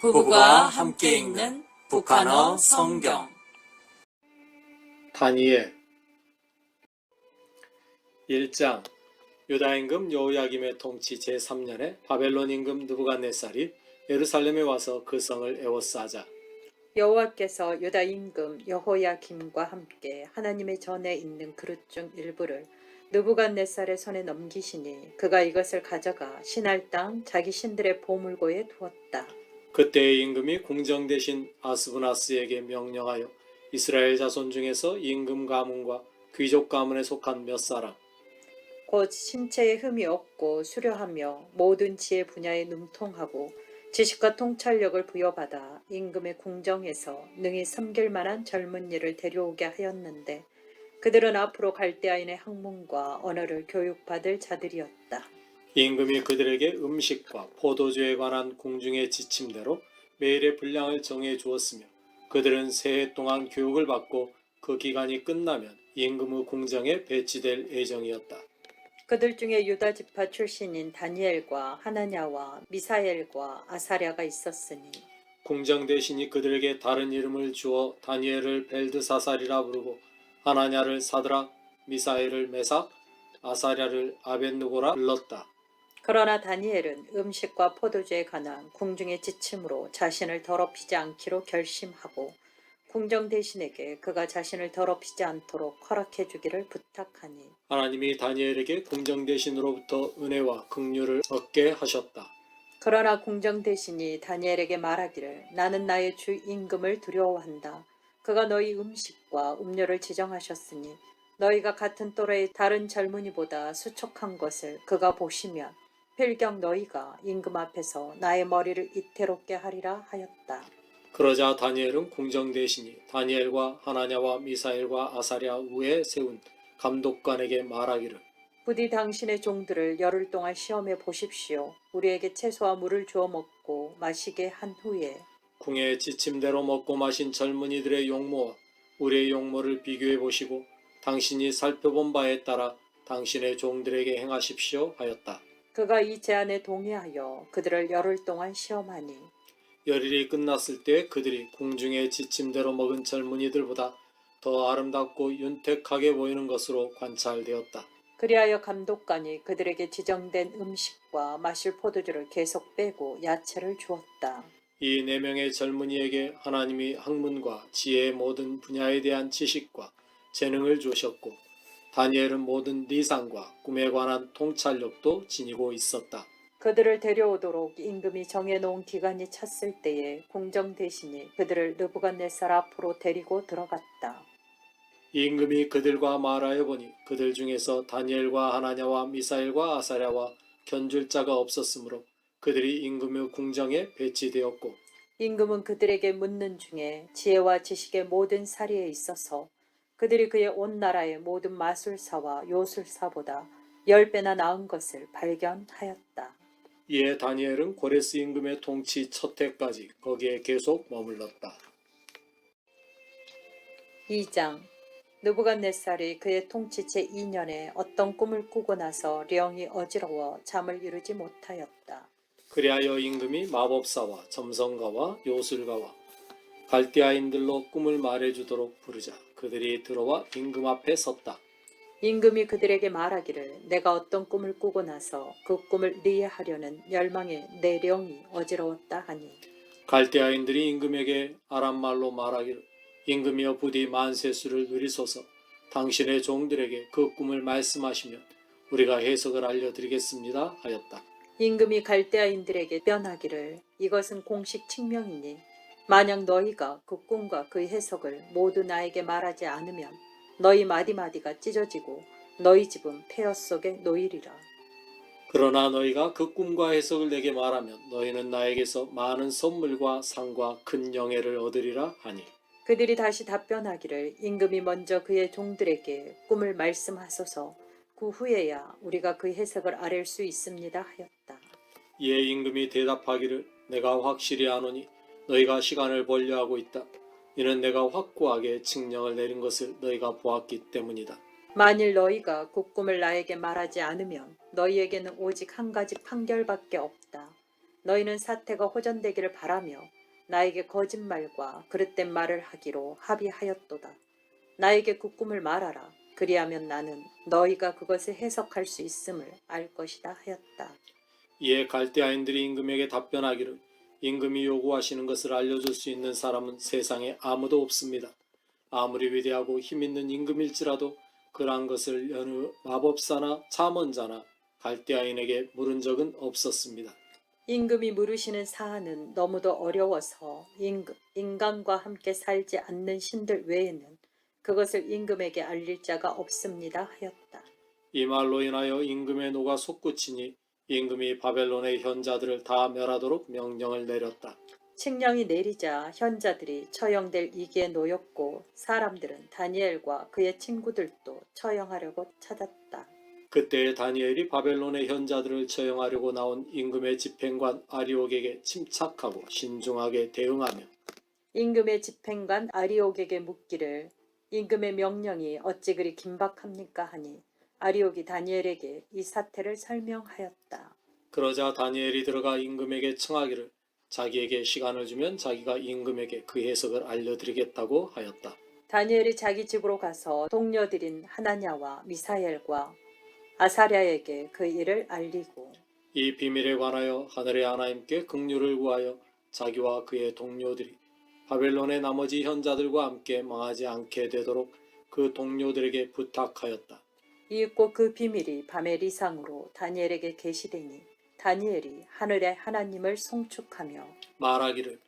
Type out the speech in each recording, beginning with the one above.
부부가 함께 읽는 북한어 성경. 다니엘 1장. 유다 임금 여호야김의 통치 제3년에 바벨론 임금 느부갓네살이 예루살렘에 와서 그 성을 에워싸자. 여호와께서 유다 임금 여호야김과 함께 하나님의 전에 있는 그릇 중 일부를 느부갓네살의 손에 넘기시니 그가 이것을 가져가 신할 땅 자기 신들의 보물고에 두었다. 그때의 임금이 궁정 대신 아스브나스에게 명령하여 이스라엘 자손 중에서 임금 가문과 귀족 가문에 속한 몇 사람, 곧 신체에 흠이 없고 수려하며 모든 지혜 분야에 능통하고 지식과 통찰력을 부여받아 임금의 궁정에서 능히 섬길 만한 젊은이를 데려오게 하였는데 그들은 앞으로 갈대아인의 학문과 언어를 교육받을 자들이었다. 임금이 그들에게 음식과 포도주에 관한 궁중의 지침대로 매일의 분량을 정해 주었으며 그들은 새해 동안 교육을 받고 그 기간이 끝나면 임금의 궁정에 배치될 예정이었다. 그들 중에 유다 지파 출신인 다니엘과 하나냐와 미사엘과 아사랴가 있었으니 궁정 대신이 그들에게 다른 이름을 주어 다니엘을 벨드사살이라 부르고 하나냐를 사드락, 미사엘을 메삭, 아사랴를 아벳느고라 불렀다. 그러나 다니엘은 음식과 포도주에 관한 궁중의 지침으로 자신을 더럽히지 않기로 결심하고 궁정 대신에게 그가 자신을 더럽히지 않도록 허락해 주기를 부탁하니 하나님이 다니엘에게 궁정 대신으로부터 은혜와 긍휼을 얻게 하셨다. 그러나 궁정 대신이 다니엘에게 말하기를 나는 나의 주 임금을 두려워한다. 그가 너희 음식과 음료를 지정하셨으니 너희가 같은 또래의 다른 젊은이보다 수척한 것을 그가 보시면 필경 너희가 임금 앞에서 나의 머리를 이태롭게 하리라 하였다. 그러자 다니엘은 궁정 대신이 다니엘과 하나냐와 미사엘과 아사랴 위에 세운 감독관에게 말하기를 부디 당신의 종들을 열흘 동안 시험해 보십시오. 우리에게 채소와 물을 주어 먹고 마시게 한 후에 궁의 지침대로 먹고 마신 젊은이들의 용모와 우리의 용모를 비교해 보시고 당신이 살펴본 바에 따라 당신의 종들에게 행하십시오 하였다. 그가 이 제안에 동의하여 그들을 열흘 동안 시험하니 열일이 끝났을 때 그들이 궁중의 지침대로 먹은 젊은이들보다 더 아름답고 윤택하게 보이는 것으로 관찰되었다. 그리하여 감독관이 그들에게 지정된 음식과 마실 포도주를 계속 빼고 야채를 주었다. 이 네 명의 젊은이에게 하나님이 학문과 지혜의 모든 분야에 대한 지식과 재능을 주셨고 다니엘은 모든 리상과 꿈에 관한 통찰력도 지니고 있었다. 그들을 데려오도록 임금이 정해놓은 기간이 찼을 때에 궁정 대신이 그들을 느부갓네살 앞으로 데리고 들어갔다. 임금이 그들과 말하여 보니 그들 중에서 다니엘과 하나냐와 미사엘과 아사랴와 견줄 자가 없었으므로 그들이 임금의 궁정에 배치되었고 임금은 그들에게 묻는 중에 지혜와 지식의 모든 사리에 있어서 그들이 그의 온 나라의 모든 마술사와 요술사보다 10배나 나은 것을 발견하였다. 이에 다니엘은 고레스 임금의 통치 첫 해까지 거기에 계속 머물렀다. 2장 느부갓네살이 그의 통치 제2년에 어떤 꿈을 꾸고 나서 령이 어지러워 잠을 이루지 못하였다. 그리하여 임금이 마법사와 점성가와 요술가와 갈대아인들로 꿈을 말해주도록 부르자 그들이 들어와 임금 앞에 섰다. 임금이 그들에게 말하기를 내가 어떤 꿈을 꾸고 나서 그 꿈을 이해하려는 열망에 내 령이 어지러웠다 하니 갈대아인들이 임금에게 아람말로 말하기를 임금이여 부디 만세수를 누리소서 당신의 종들에게 그 꿈을 말씀하시면 우리가 해석을 알려드리겠습니다 하였다. 임금이 갈대아인들에게 변하기를 이것은 공식 칙명이니 만약 너희가 그 꿈과 그 해석을 모두 나에게 말하지 않으면 너희 마디마디가 찢어지고 너희 집은 폐허 속에 놓이리라. 그러나 너희가 그 꿈과 해석을 내게 말하면 너희는 나에게서 많은 선물과 상과 큰 영예를 얻으리라 하니 그들이 다시 답변하기를 임금이 먼저 그의 종들에게 꿈을 말씀하소서 그 후에야 우리가 그 해석을 아랠 수 있습니다 하였다. 이에 임금이 대답하기를 내가 확실히 아노니 너희가 시간을 벌려하고 있다. 이는 내가 확고하게 칙령을 내린 것을 너희가 보았기 때문이다. 만일 너희가 그 꿈을 나에게 말하지 않으면 너희에게는 오직 한 가지 판결밖에 없다. 너희는 사태가 호전되기를 바라며 나에게 거짓말과 그릇된 말을 하기로 합의하였도다. 나에게 그 꿈을 말하라. 그리하면 나는 너희가 그것을 해석할 수 있음을 알 것이다 하였다. 이에 갈대아인들이 임금에게 답변하기를 임금이 요구하시는 것을 알려줄 수 있는 사람은 세상에 아무도 없습니다. 아무리 위대하고 힘있는 임금일지라도 그러한 것을 여느 마법사나 잠언자나 갈대아인에게 물은 적은 없었습니다. 임금이 물으시는 사안은 너무도 어려워서 인간과 함께 살지 않는 신들 외에는 그것을 임금에게 알릴 자가 없습니다 하였다. 이 말로 인하여 임금의 노가 솟구치니 임금이 바벨론의 현자들을 다 멸하도록 명령을 내렸다. 칙령이 내리자 현자들이 처형될 위기에 놓였고 사람들은 다니엘과 그의 친구들도 처형하려고 찾았다. 그때 다니엘이 바벨론의 현자들을 처형하려고 나온 임금의 집행관 아리옥에게 침착하고 신중하게 대응하며 임금의 집행관 아리옥에게 묻기를 임금의 명령이 어찌 그리 긴박합니까 하니 아리옥이 다니엘에게 이 사태를 설명하였다. 그러자 다니엘이 들어가 임금에게 청하기를 자기에게 시간을 주면 자기가 임금에게 그 해석을 알려드리겠다고 하였다. 다니엘이 자기 집으로 가서 동료들인 하나냐와 미사엘과 아사랴에게 그 일을 알리고 이 비밀에 관하여 하늘의 하나님께 긍휼을 구하여 자기와 그의 동료들이 바벨론의 나머지 현자들과 함께 망하지 않게 되도록 그 동료들에게 부탁하였다. 이윽고 그 비밀이 밤의 리상으로 다니엘에게 계시되니 다니엘이 하늘의 하나님을 송축하며 말하기를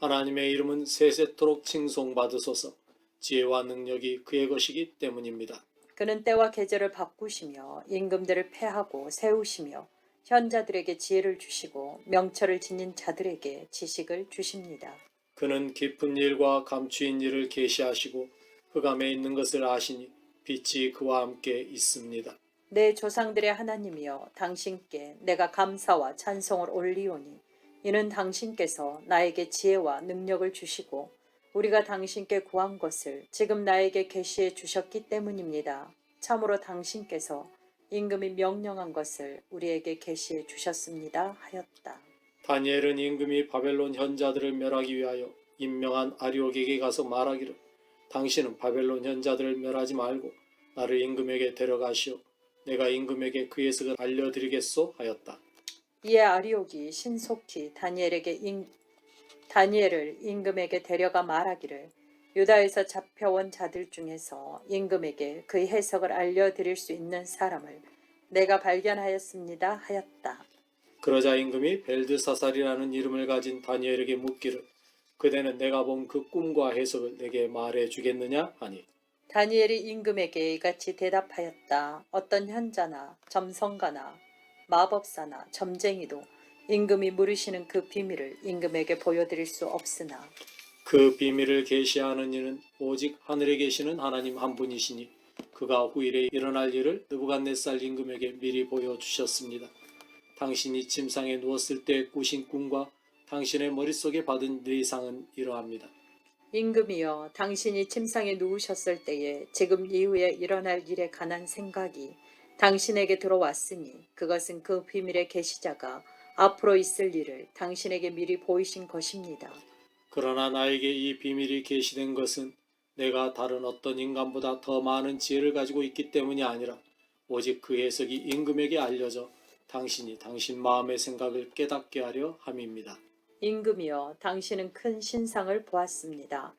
하나님의 이름은 세세토록 칭송받으소서. 지혜와 능력이 그의 것이기 때문입니다. 그는 때와 계절을 바꾸시며 임금들을 패하고 세우시며 현자들에게 지혜를 주시고 명철을 지닌 자들에게 지식을 주십니다. 그는 깊은 일과 감추인 일을 계시하시고 흑암에 있는 것을 아시니 빛이 그와 함께 있습니다. 내 조상들의 하나님이여 당신께 내가 감사와 찬송을 올리오니 이는 당신께서 나에게 지혜와 능력을 주시고 우리가 당신께 구한 것을 지금 나에게 계시해 주셨기 때문입니다. 참으로 당신께서 임금이 명령한 것을 우리에게 계시해 주셨습니다 하였다. 다니엘은 임금이 바벨론 현자들을 멸하기 위하여 임명한 아리옥에게 가서 말하기를 당신은 바벨론 현자들을 멸하지 말고 나를 임금에게 데려가시오. 내가 임금에게 그 해석을 알려드리겠소 하였다. 이에 아리옥이 신속히 다니엘을 임금에게 데려가 말하기를 유다에서 잡혀온 자들 중에서 임금에게 그 해석을 알려드릴 수 있는 사람을 내가 발견하였습니다 하였다. 그러자 임금이 벨드사살이라는 이름을 가진 다니엘에게 묻기를 그대는 내가 본 그 꿈과 해석을 내게 말해 주겠느냐 하니 다니엘이 임금에게 이같이 대답하였다. 어떤 현자나 점성가나 마법사나 점쟁이도 임금이 물으시는 그 비밀을 임금에게 보여드릴 수 없으나 그 비밀을 계시하는 이는 오직 하늘에 계시는 하나님 한 분이시니 그가 후일에 일어날 일을 느부갓네살 임금에게 미리 보여주셨습니다. 당신이 침상에 누웠을 때 꾸신 꿈과 당신의 머릿속에 받은 내상은 이러합니다. 임금이여 당신이 침상에 누우셨을 때에 지금 이후에 일어날 일에 관한 생각이 당신에게 들어왔으니 그것은 그 비밀의 계시자가 앞으로 있을 일을 당신에게 미리 보이신 것입니다. 그러나 나에게 이 비밀이 계시된 것은 내가 다른 어떤 인간보다 더 많은 지혜를 가지고 있기 때문이 아니라 오직 그 해석이 임금에게 알려져 당신이 당신 마음의 생각을 깨닫게 하려 함입니다. 임금이여 당신은 큰 신상을 보았습니다.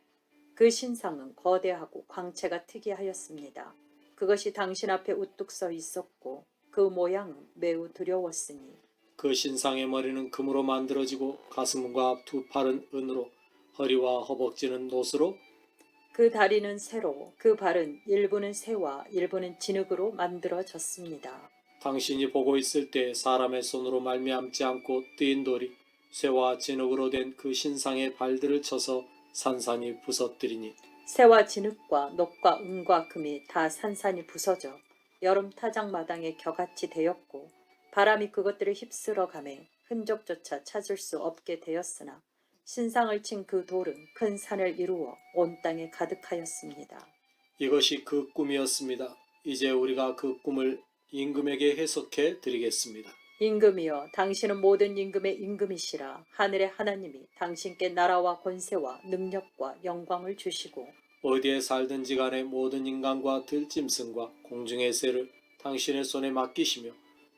그 신상은 거대하고 광채가 특이하였습니다. 그것이 당신 앞에 우뚝 서 있었고 그 모양은 매우 두려웠으니 그 신상의 머리는 금으로 만들어지고 가슴과 두 팔은 은으로 허리와 허벅지는 노스로 그 다리는 새로 그 발은 일부는 새와 일부는 진흙으로 만들어졌습니다. 당신이 보고 있을 때 사람의 손으로 말미암지 않고 뜨인 돌이 쇠와 진흙으로 된 그 신상의 발들을 쳐서 산산이 부서뜨리니 새와 진흙과 녹과 은과 금이 다 산산이 부서져 여름 타작마당에 겨같이 되었고 바람이 그것들을 휩쓸어 가매 흔적조차 찾을 수 없게 되었으나 신상을 친 그 돌은 큰 산을 이루어 온 땅에 가득하였습니다. 이것이 그 꿈이었습니다. 이제 우리가 그 꿈을 임금에게 해석해 드리겠습니다. 임금이여, 당신은 모든 임금의 임금이시라. 하늘의 하나님이 당신께 나라와 권세와 능력과 영광을 주시고 어디에 살든지 간에 모든 인간과 들짐승과 공중의 새를 당신의 손에 맡기시며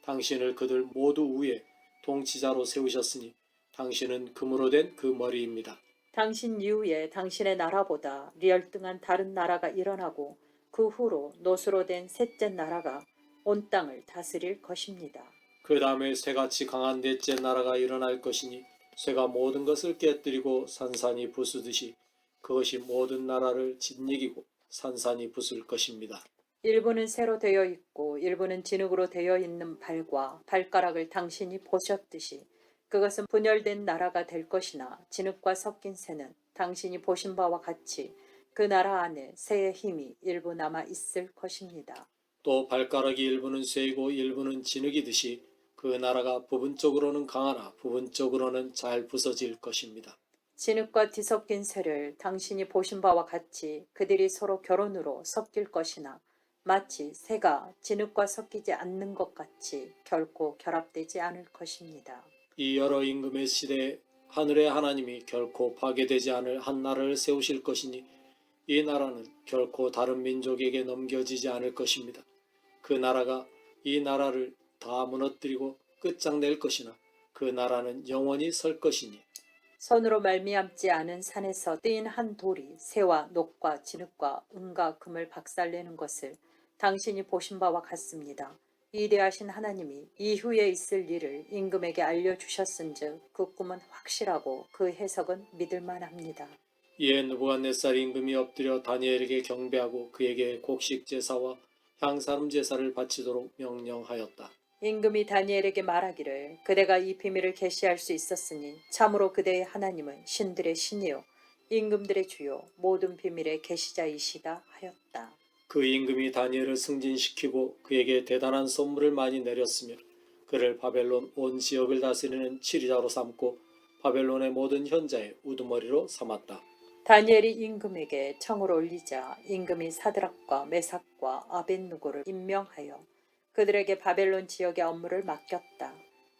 당신을 그들 모두 위에 통치자로 세우셨으니 당신은 금으로 된 그 머리입니다. 당신 이후에 당신의 나라보다 리얼등한 다른 나라가 일어나고 그 후로 노수로 된 셋째 나라가 온 땅을 다스릴 것입니다. 그 다음에 새같이 강한 넷째 나라가 일어날 것이니 새가 모든 것을 깨뜨리고 산산이 부수듯이 그것이 모든 나라를 짓이기고 산산이 부술 것입니다. 일부는 새로 되어 있고 일부는 진흙으로 되어 있는 발과 발가락을 당신이 보셨듯이 그것은 분열된 나라가 될 것이나 진흙과 섞인 새는 당신이 보신 바와 같이 그 나라 안에 새의 힘이 일부 남아 있을 것입니다. 또 발가락이 일부는 쇠이고 일부는 진흙이듯이 그 나라가 부분적으로는 강하나 부분적으로는 잘 부서질 것입니다. 진흙과 뒤섞인 새를 당신이 보신 바와 같이 그들이 서로 결혼으로 섞일 것이나 마치 새가 진흙과 섞이지 않는 것 같이 결코 결합되지 않을 것입니다. 이 여러 임금의 시대에 하늘의 하나님이 결코 파괴되지 않을 한 나라를 세우실 것이니 이 나라는 결코 다른 민족에게 넘겨지지 않을 것입니다. 그 나라가 이 나라를 다 무너뜨리고 끝장낼 것이나 그 나라는 영원히 설 것이니 손으로 말미암지 않은 산에서 떼인 한 돌이 새와 녹과 진흙과 은과 금을 박살내는 것을 당신이 보신 바와 같습니다. 위대하신 하나님이 이후에 있을 일을 임금에게 알려주셨은즉 그 꿈은 확실하고 그 해석은 믿을만합니다. 이에 느부갓네살 임금이 엎드려 다니엘에게 경배하고 그에게 곡식 제사와 향사름 제사를 바치도록 명령하였다. 임금이 다니엘에게 말하기를 그대가 이 비밀을 계시할 수 있었으니 참으로 그대의 하나님은 신들의 신이요 임금들의 주요 모든 비밀의 계시자이시다 하였다. 그 임금이 다니엘을 승진시키고 그에게 대단한 선물을 많이 내렸으며 그를 바벨론 온 지역을 다스리는 치리자로 삼고 바벨론의 모든 현자의 우두머리로 삼았다. 다니엘이 임금에게 청을 올리자 임금이 사드락과 메삭과 아벳느고를 임명하여 그들에게 바벨론 지역의 업무를 맡겼다.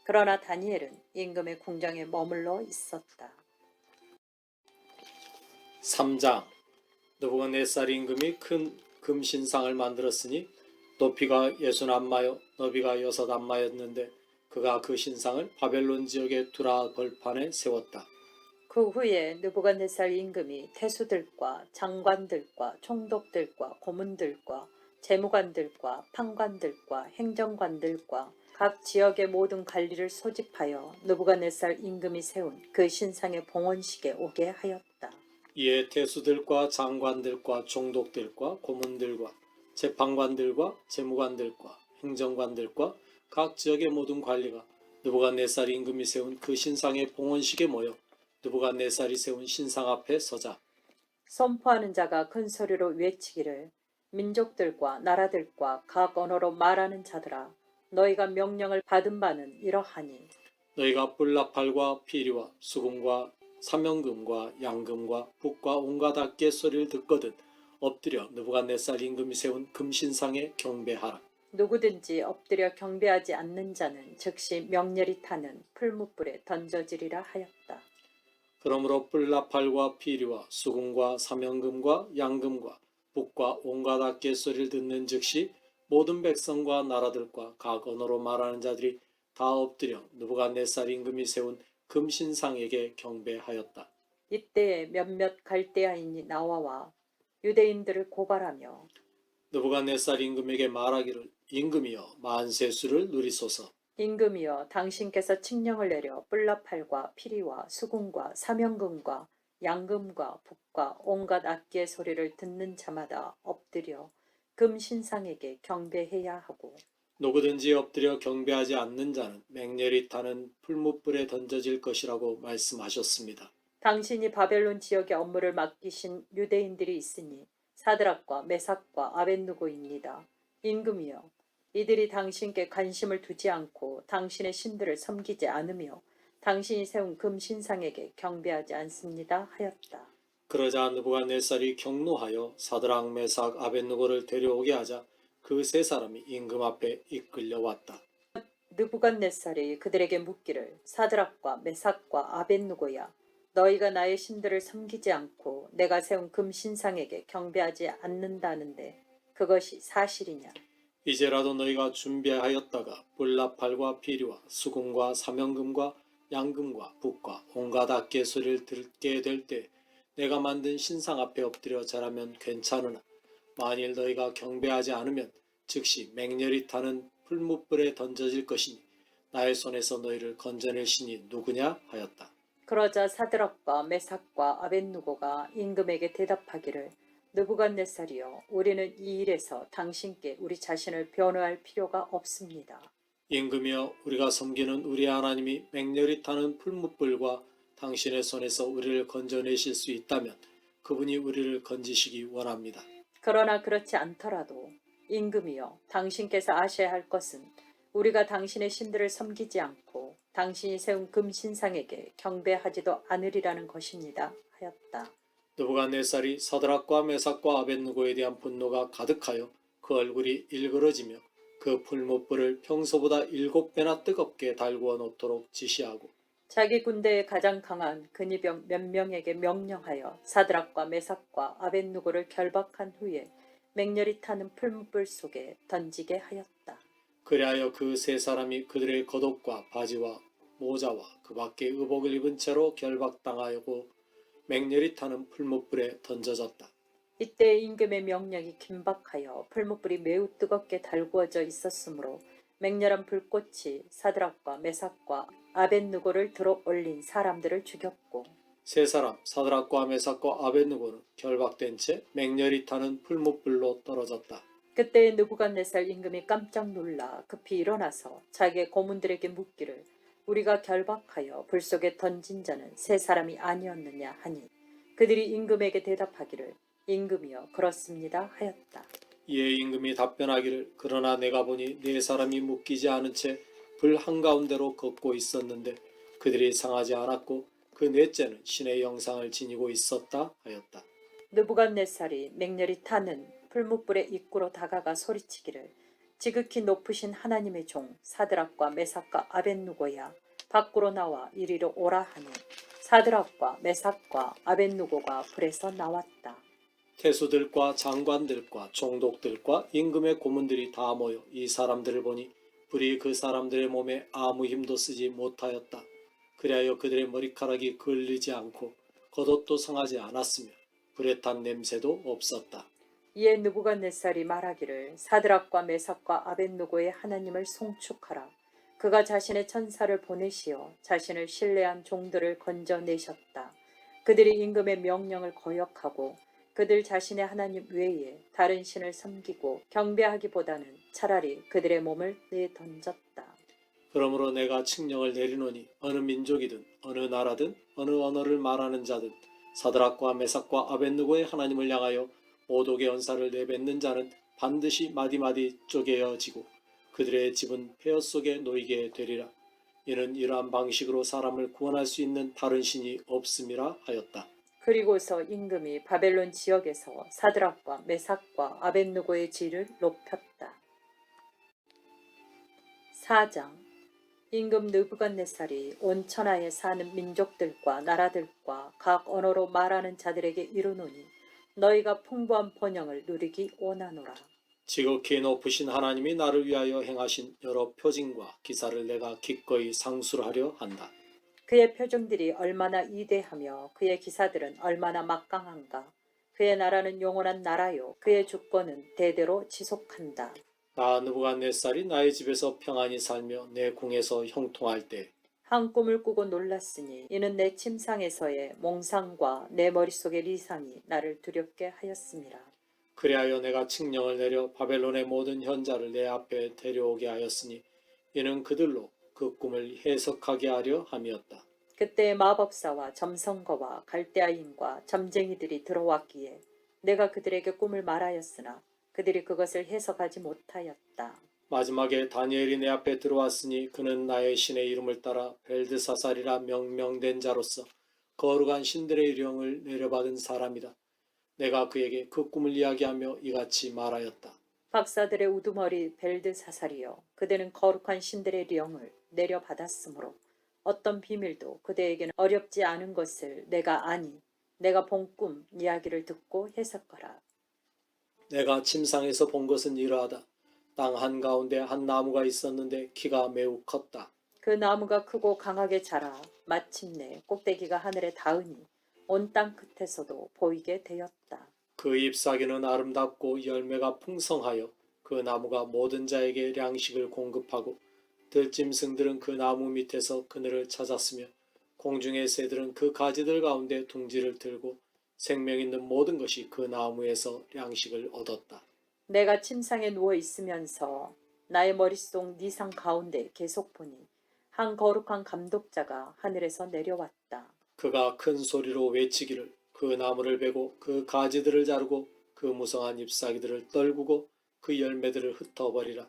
그러나 다니엘은 임금의 궁정에 머물러 있었다. 3장 느부갓네살 임금이 큰 금신상을 만들었으니 높이가 60안마요 너비가 6안마였는데 그가 그 신상을 바벨론 지역의 두라 벌판에 세웠다. 그 후에 느부갓네살 임금이 태수들과 장관들과 총독들과 고문들과 재무관들과 판관들과 행정관들과 각 지역의 모든 관리를 소집하여 느부갓네살 임금이 세운 그 신상의 봉헌식에 오게 하였다. 이에 태수들과 장관들과 총독들과 고문들과 재판관들과 재무관들과 행정관들과 각 지역의 모든 관리가 느부갓네살 임금이 세운 그 신상의 봉헌식에 모여 느부갓네살이 세운 신상 앞에 서자. 선포하는 자가 큰 소리로 외치기를 민족들과 나라들과 각 언어로 말하는 자들아 너희가 명령을 받은 바는 이러하니 너희가 뿔나팔과 피리와 수금과 사명금과 양금과 북과 온갖 악기의 소리를 듣거든 엎드려 느부갓네살 임금이 세운 금신상에 경배하라. 누구든지 엎드려 경배하지 않는 자는 즉시 명렬히 타는 풀무불에 던져지리라 하였다. 그러므로 뿔나팔과 피리와 수금과 사명금과 양금과 북과 온갖 악기의 소리를 듣는 즉시 모든 백성과 나라들과 각 언어로 말하는 자들이 다 엎드려 느부갓네살 임금이 세운 금신상에게 경배하였다. 이때에 몇몇 갈대아인이 나와와 유대인들을 고발하며 느부갓네살 임금에게 말하기를 임금이여 만세수를 누리소서. 임금이여 당신께서 칙령을 내려 뿔나팔과 피리와 수금과 사명금과 양금과 북과 온갖 악기의 소리를 듣는 자마다 엎드려 금신상에게 경배해야 하고 누구든지 엎드려 경배하지 않는 자는 맹렬히 타는 풀무불에 던져질 것이라고 말씀하셨습니다. 당신이 바벨론 지역의 업무를 맡기신 유대인들이 있으니 사드락과 메삭과 아벳느고입니다. 임금이여 이들이 당신께 관심을 두지 않고 당신의 신들을 섬기지 않으며 당신이 세운 금신상에게 경배하지 않습니다 하였다. 그러자 느부갓네살이 경노하여 사드락 메삭 아벳느고를 데려오게 하자 그 세 사람이 임금 앞에 이끌려 왔다. 느부갓네살이 그들에게 묻기를 사드락과 메삭과 아벳누고야 너희가 나의 신들을 섬기지 않고 내가 세운 금신상에게 경배하지 않는다는데 그것이 사실이냐? 이제라도 너희가 준비하였다가 불나팔과 피리와 수금과 사명금과 양금과 붓과 온갖 악기의 소리를 듣게 될 때 내가 만든 신상 앞에 엎드려 절하면 괜찮으나 만일 너희가 경배하지 않으면 즉시 맹렬히 타는 풀무불에 던져질 것이니 나의 손에서 너희를 건져낼 신이 누구냐 하였다. 그러자 사드락과 메삭과 아벳누고가 임금에게 대답하기를 느부갓네살이여 우리는 이 일에서 당신께 우리 자신을 변호할 필요가 없습니다. 임금이여 우리가 섬기는 우리 하나님이 맹렬히 타는 풀무불과 당신의 손에서 우리를 건져내실 수 있다면 그분이 우리를 건지시기 원합니다. 그러나 그렇지 않더라도 임금이여 당신께서 아셔야 할 것은 우리가 당신의 신들을 섬기지 않고 당신이 세운 금신상에게 경배하지도 않으리라는 것입니다 하였다. 느부갓네살이 사드락과 메삭과 아벳느고에 대한 분노가 가득하여 그 얼굴이 일그러지며 그 풀무불을 평소보다 7배나 뜨겁게 달구어 놓도록 지시하고 자기 군대의 가장 강한 근위병 몇 명에게 명령하여 사드락과 메삭과 아벳누고를 결박한 후에 맹렬히 타는 풀무불 속에 던지게 하였다. 그리하여 그 세 사람이 그들의 겉옷과 바지와 모자와 그 밖에 의복을 입은 채로 결박당하고 맹렬히 타는 풀무불에 던져졌다. 이때 임금의 명령이 긴박하여 풀무불이 매우 뜨겁게 달구어져 있었으므로 맹렬한 불꽃이 사드락과 메삭과 아벳누고를 들어 올린 사람들을 죽였고 세 사람 사드락과 메삭과 아벳느고는 결박된 채 맹렬히 타는 풀무불로 떨어졌다. 그때 느부갓네살 임금이 깜짝 놀라 급히 일어나서 자기의 고문들에게 묻기를 우리가 결박하여 불 속에 던진 자는 세 사람이 아니었느냐 하니 그들이 임금에게 대답하기를 임금이여 그렇습니다 하였다. 이에 임금이 답변하기를 그러나 내가 보니 네 사람이 묶이지 않은 채 불 한가운데로 걷고 있었는데 그들이 상하지 않았고 그 넷째는 신의 영상을 지니고 있었다 하였다. 느부갓네살이 맹렬히 타는 풀무불의 입구로 다가가 소리치기를 지극히 높으신 하나님의 종 사드락과 메삭과 아벳누고야 밖으로 나와 이리로 오라 하니 사드락과 메삭과 아벳누고가 불에서 나왔다. 태수들과 장관들과 총독들과 임금의 고문들이 다 모여 이 사람들을 보니 불이 그 사람들의 몸에 아무 힘도 쓰지 못하였다. 그리하여 그들의 머리카락이 걸리지 않고 겉옷도 상하지 않았으며 불에 탄 냄새도 없었다. 이에 느부갓네살이 말하기를 사드락과 메삭과 아벳누고의 하나님을 송축하라. 그가 자신의 천사를 보내시어 자신을 신뢰한 종들을 건져내셨다. 그들이 임금의 명령을 거역하고 그들 자신의 하나님 외에 다른 신을 섬기고 경배하기보다는 차라리 그들의 몸을 내던졌다. 그러므로 내가 칙령을 내리노니 어느 민족이든 어느 나라든 어느 언어를 말하는 자든 사드락과 메삭과 아벳느고의 하나님을 향하여 오독의 언사를 내뱉는 자는 반드시 마디마디 쪼개어지고 그들의 집은 폐허 속에 놓이게 되리라. 이는 이러한 방식으로 사람을 구원할 수 있는 다른 신이 없음이라 하였다. 그리고서 임금이 바벨론 지역에서 사드락과 메삭과 아벳누고의 지위를 높였다. 4장 임금 느부갓네살이 온 천하에 사는 민족들과 나라들과 각 언어로 말하는 자들에게 이르노니 너희가 풍부한 번영을 누리기 원하노라. 지극히 높으신 하나님이 나를 위하여 행하신 여러 표징과 기사를 내가 기꺼이 상술하려 한다. 그의 표정들이 얼마나 위대하며 그의 기사들은 얼마나 막강한가. 그의 나라는 영원한 나라요 그의 주권은 대대로 지속한다. 나 느부갓네살이 나의 집에서 평안히 살며 내 궁에서 형통할 때 한 꿈을 꾸고 놀랐으니 이는 내 침상에서의 몽상과 내 머릿속의 리상이 나를 두렵게 하였습니다. 그리하여 내가 칙령을 내려 바벨론의 모든 현자를 내 앞에 데려오게 하였으니 이는 그들로 그 꿈을 해석하게 하려 함이었다. 그때 마법사와 점성거와 갈대아인과 점쟁이들이 들어왔기에 내가 그들에게 꿈을 말하였으나 그들이 그것을 해석하지 못하였다. 마지막에 다니엘이 내 앞에 들어왔으니 그는 나의 신의 이름을 따라 벨드사살이라 명명된 자로서 거룩한 신들의 이름을 내려받은 사람이다. 내가 그에게 그 꿈을 이야기하며 이같이 말하였다. 박사들의 우두머리 벨드사살이여, 그대는 거룩한 신들의 령을 내려받았으므로 어떤 비밀도 그대에게는 어렵지 않은 것을 내가 아니, 내가 본 꿈 이야기를 듣고 해석하라. 내가 침상에서 본 것은 이러하다. 땅 한가운데 한 나무가 있었는데 키가 매우 컸다. 그 나무가 크고 강하게 자라 마침내 꼭대기가 하늘에 닿으니 온 땅 끝에서도 보이게 되었다. 그 잎사귀는 아름답고 열매가 풍성하여 그 나무가 모든 자에게粮식을 공급하고 들짐승들은 그 나무 밑에서 그늘을 찾았으며 공중의 새들은 그 가지들 가운데 둥지를 들고 생명 있는 모든 것이 그 나무에서粮식을 얻었다. 내가 침상에 누워 있으면서 나의 머릿속 니상 가운데 계속 보니 한 거룩한 감독자가 하늘에서 내려왔다. 그가 큰 소리로 외치기를 그 나무를 베고 그 가지들을 자르고 그 무성한 잎사귀들을 떨구고 그 열매들을 흩어버리라.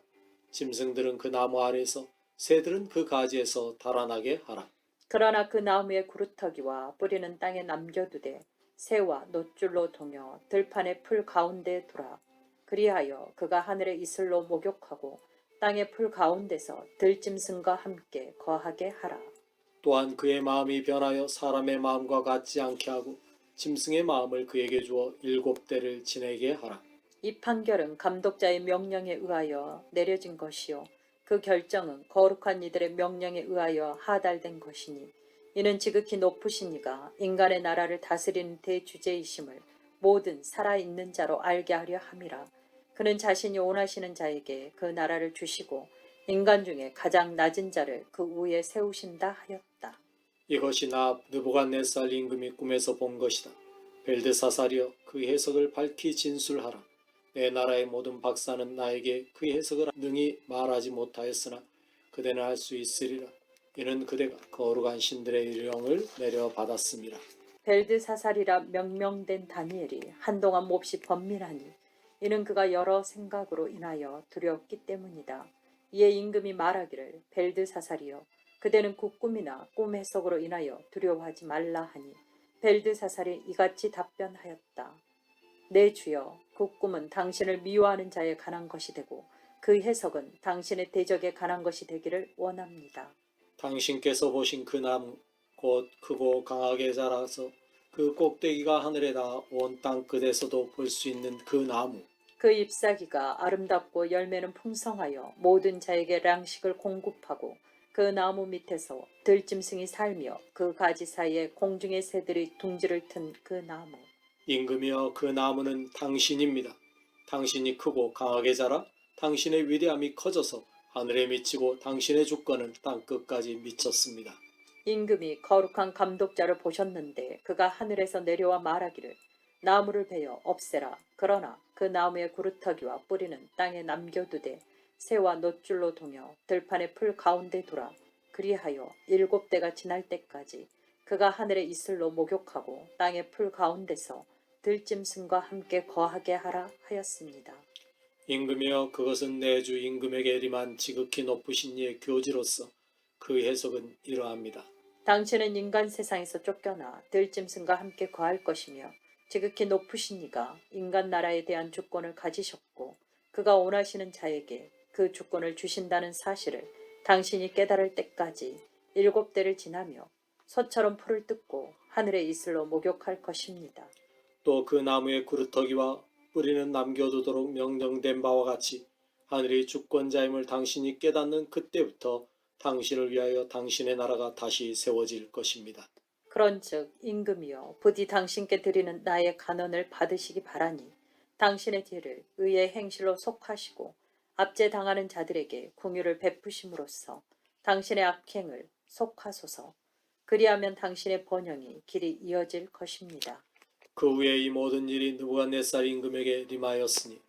짐승들은 그 나무 아래에서 새들은 그 가지에서 달아나게 하라. 그러나 그 나무의 구루터기와 뿌리는 땅에 남겨두되 새와 놋줄로 동여 들판의 풀 가운데 두라. 그리하여 그가 하늘의 이슬로 목욕하고 땅의 풀 가운데서 들짐승과 함께 거하게 하라. 또한 그의 마음이 변하여 사람의 마음과 같지 않게 하고 짐승의 마음을 그에게 주어 7대를 지내게 하라. 이 판결은 감독자의 명령에 의하여 내려진 것이요 그 결정은 거룩한 이들의 명령에 의하여 하달된 것이니 이는 지극히 높으신 이가 인간의 나라를 다스리는 대주제이심을 모든 살아있는 자로 알게 하려 함이라. 그는 자신이 원하시는 자에게 그 나라를 주시고 인간 중에 가장 낮은 자를 그 위에 세우신다 하였다. 이것이 나 느부갓네살 임금이 꿈에서 본 것이다. 벨드사살이여 그 해석을 밝히 진술하라. 내 나라의 모든 박사는 나에게 그 해석을 능히 말하지 못하였으나 그대는 할 수 있으리라. 이는 그대가 거룩한 신들의 영을 내려받았습니다. 벨드사살이라 명명된 다니엘이 한동안 몹시 번민하니 이는 그가 여러 생각으로 인하여 두려웠기 때문이다. 이에 임금이 말하기를 벨드사살이여 그대는 그 꿈이나 꿈 해석으로 인하여 두려워하지 말라 하니 벨드사살이 이같이 답변하였다. 내 주여, 그 꿈은 당신을 미워하는 자에 관한 것이 되고 그 해석은 당신의 대적에 관한 것이 되기를 원합니다. 당신께서 보신 그 나무 곧 크고 강하게 자라서 그 꼭대기가 하늘에 닿아 온 땅 끝에서도 볼 수 있는 그 나무, 그 잎사귀가 아름답고 열매는 풍성하여 모든 자에게粮식을 공급하고 그 나무 밑에서 들짐승이 살며 그 가지 사이에 공중의 새들이 둥지를 튼 그 나무. 임금이여 그 나무는 당신입니다. 당신이 크고 강하게 자라 당신의 위대함이 커져서 하늘에 미치고 당신의 주권은 땅끝까지 미쳤습니다. 임금이 거룩한 감독자를 보셨는데 그가 하늘에서 내려와 말하기를 나무를 베어 없애라. 그러나 그 나무의 구루터기와 뿌리는 땅에 남겨두되 새와 놋줄로 동여 들판의 풀 가운데 두라. 그리하여 7대가 지날 때까지 그가 하늘의 이슬로 목욕하고 땅의 풀 가운데서 들짐승과 함께 거하게 하라 하였습니다. 임금이여 그것은 내 주 임금에게 임한 지극히 높으신 이의 교지로서 그 해석은 이러합니다. 당신은 인간 세상에서 쫓겨나 들짐승과 함께 거할 것이며 지극히 높으신 이가 인간 나라에 대한 주권을 가지셨고 그가 원하시는 자에게 그 주권을 주신다는 사실을 당신이 깨달을 때까지 7대를 지나며 소처럼 풀을 뜯고 하늘의 이슬로 목욕할 것입니다. 또 그 나무의 구루터기와 뿌리는 남겨두도록 명령된 바와 같이 하늘의 주권자임을 당신이 깨닫는 그때부터 당신을 위하여 당신의 나라가 다시 세워질 것입니다. 그런즉 임금이여 부디 당신께 드리는 나의 간언을 받으시기 바라니 당신의 뒤를 의의 행실로 속하시고 압제당하는 자들에게 긍휼을 베푸심으로써 당신의 악행을 속하소서. 그리하면 당신의 번영이 길이 이어질 것입니다. 그 후에 이 모든 일이 느부갓네살 임금에게 임하였으니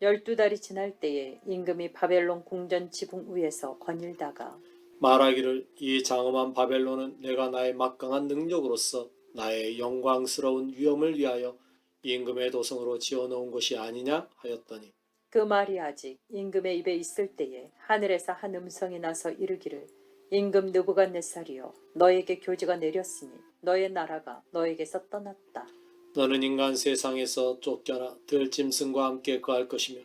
12달이 지날 때에 임금이 바벨론 궁전 지붕 위에서 거닐다가 말하기를 이 장엄한 바벨론은 내가 나의 막강한 능력으로서 나의 영광스러운 위엄을 위하여 임금의 도성으로 지어놓은 것이 아니냐 하였더니 그 말이 아직 임금의 입에 있을 때에 하늘에서 한 음성이 나서 이르기를 임금 느부갓네살이여 너에게 교지가 내렸으니 너의 나라가 너에게서 떠났다. 너는 인간 세상에서 쫓겨나 들짐승과 함께 거할 것이며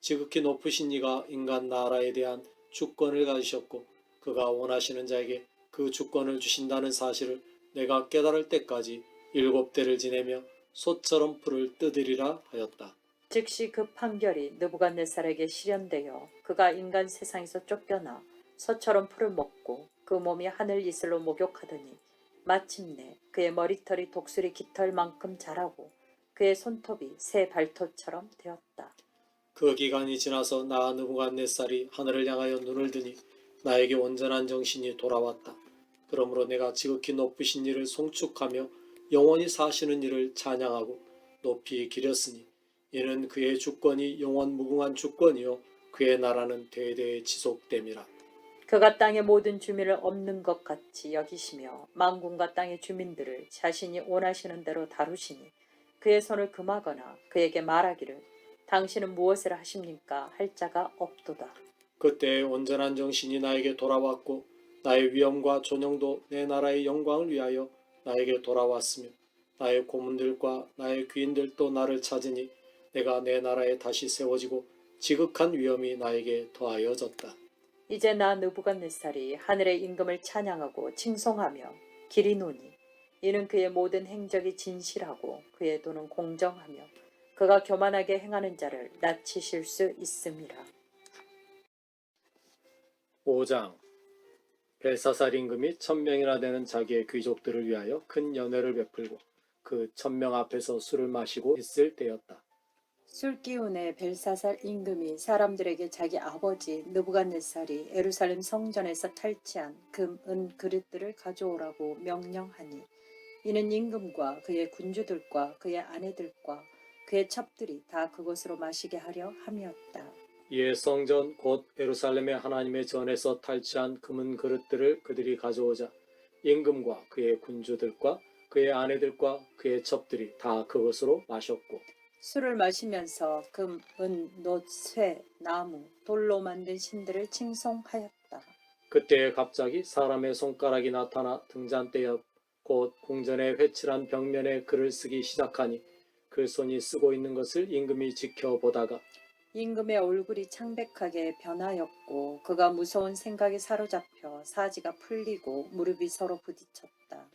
지극히 높으신 이가 인간 나라에 대한 주권을 가지셨고 그가 원하시는 자에게 그 주권을 주신다는 사실을 내가 깨달을 때까지 7대를 지내며 소처럼 풀을 뜯으리라 하였다. 즉시 그 판결이 느부갓네살에게 실현되어 그가 인간 세상에서 쫓겨나 소처럼 풀을 먹고 그 몸이 하늘 이슬로 목욕하더니 마침내 그의 머리털이 독수리 깃털만큼 자라고 그의 손톱이 새 발톱처럼 되었다. 그 기간이 지나서 나 느부갓네살이 하늘을 향하여 눈을 드니 나에게 온전한 정신이 돌아왔다. 그러므로 내가 지극히 높으신 이를 송축하며 영원히 사시는 이를 찬양하고 높이 기렸으니 이는 그의 주권이 영원 무궁한 주권이요 그의 나라는 대대에 지속됨이라. 그가 땅의 모든 주민을 없는 것 같이 여기시며 만군과 땅의 주민들을 자신이 원하시는 대로 다루시니 그의 손을 금하거나 그에게 말하기를 당신은 무엇을 하십니까 할 자가 없도다. 그때 온전한 정신이 나에게 돌아왔고 나의 위엄과 존영도 내 나라의 영광을 위하여 나에게 돌아왔으며 나의 고문들과 나의 귀인들도 나를 찾으니 내가 내 나라에 다시 세워지고 지극한 위엄이 나에게 더하여졌다. 이제 나 느부갓네살이 하늘의 임금을 찬양하고 칭송하며 기리노니 이는 그의 모든 행적이 진실하고 그의 도는 공정하며 그가 교만하게 행하는 자를 낮추실 수 있음이라. 5장 벨사살 임금이 1000명이나 되는 자기의 귀족들을 위하여 큰 연회를 베풀고 그 1000명 앞에서 술을 마시고 있을 때였다. 술기운의 벨사살 임금이 사람들에게 자기 아버지 느부갓네살이 예루살렘 성전에서 탈취한 금, 은 그릇들을 가져오라고 명령하니 이는 임금과 그의 군주들과 그의 아내들과 그의 첩들이 다 그것으로 마시게 하려 함이었다. 이에 성전 곧 예루살렘의 하나님의 전에서 탈취한 금은 그릇들을 그들이 가져오자 임금과 그의 군주들과 그의 아내들과 그의 첩들이 다 그것으로 마셨고 술을 마시면서 금, 은, 놋, 쇠, 나무, 돌로 만든 신들을 칭송하였다. 그때 갑자기 사람의 손가락이 나타나 등잔대 옆 곧 궁전의 회칠한 벽면에 글을 쓰기 시작하니 그 손이 쓰고 있는 것을 임금이 지켜보다가 임금의 얼굴이 창백하게 변하였고 그가 무서운 생각에 사로잡혀 사지가 풀리고 무릎이 서로 부딪혔다.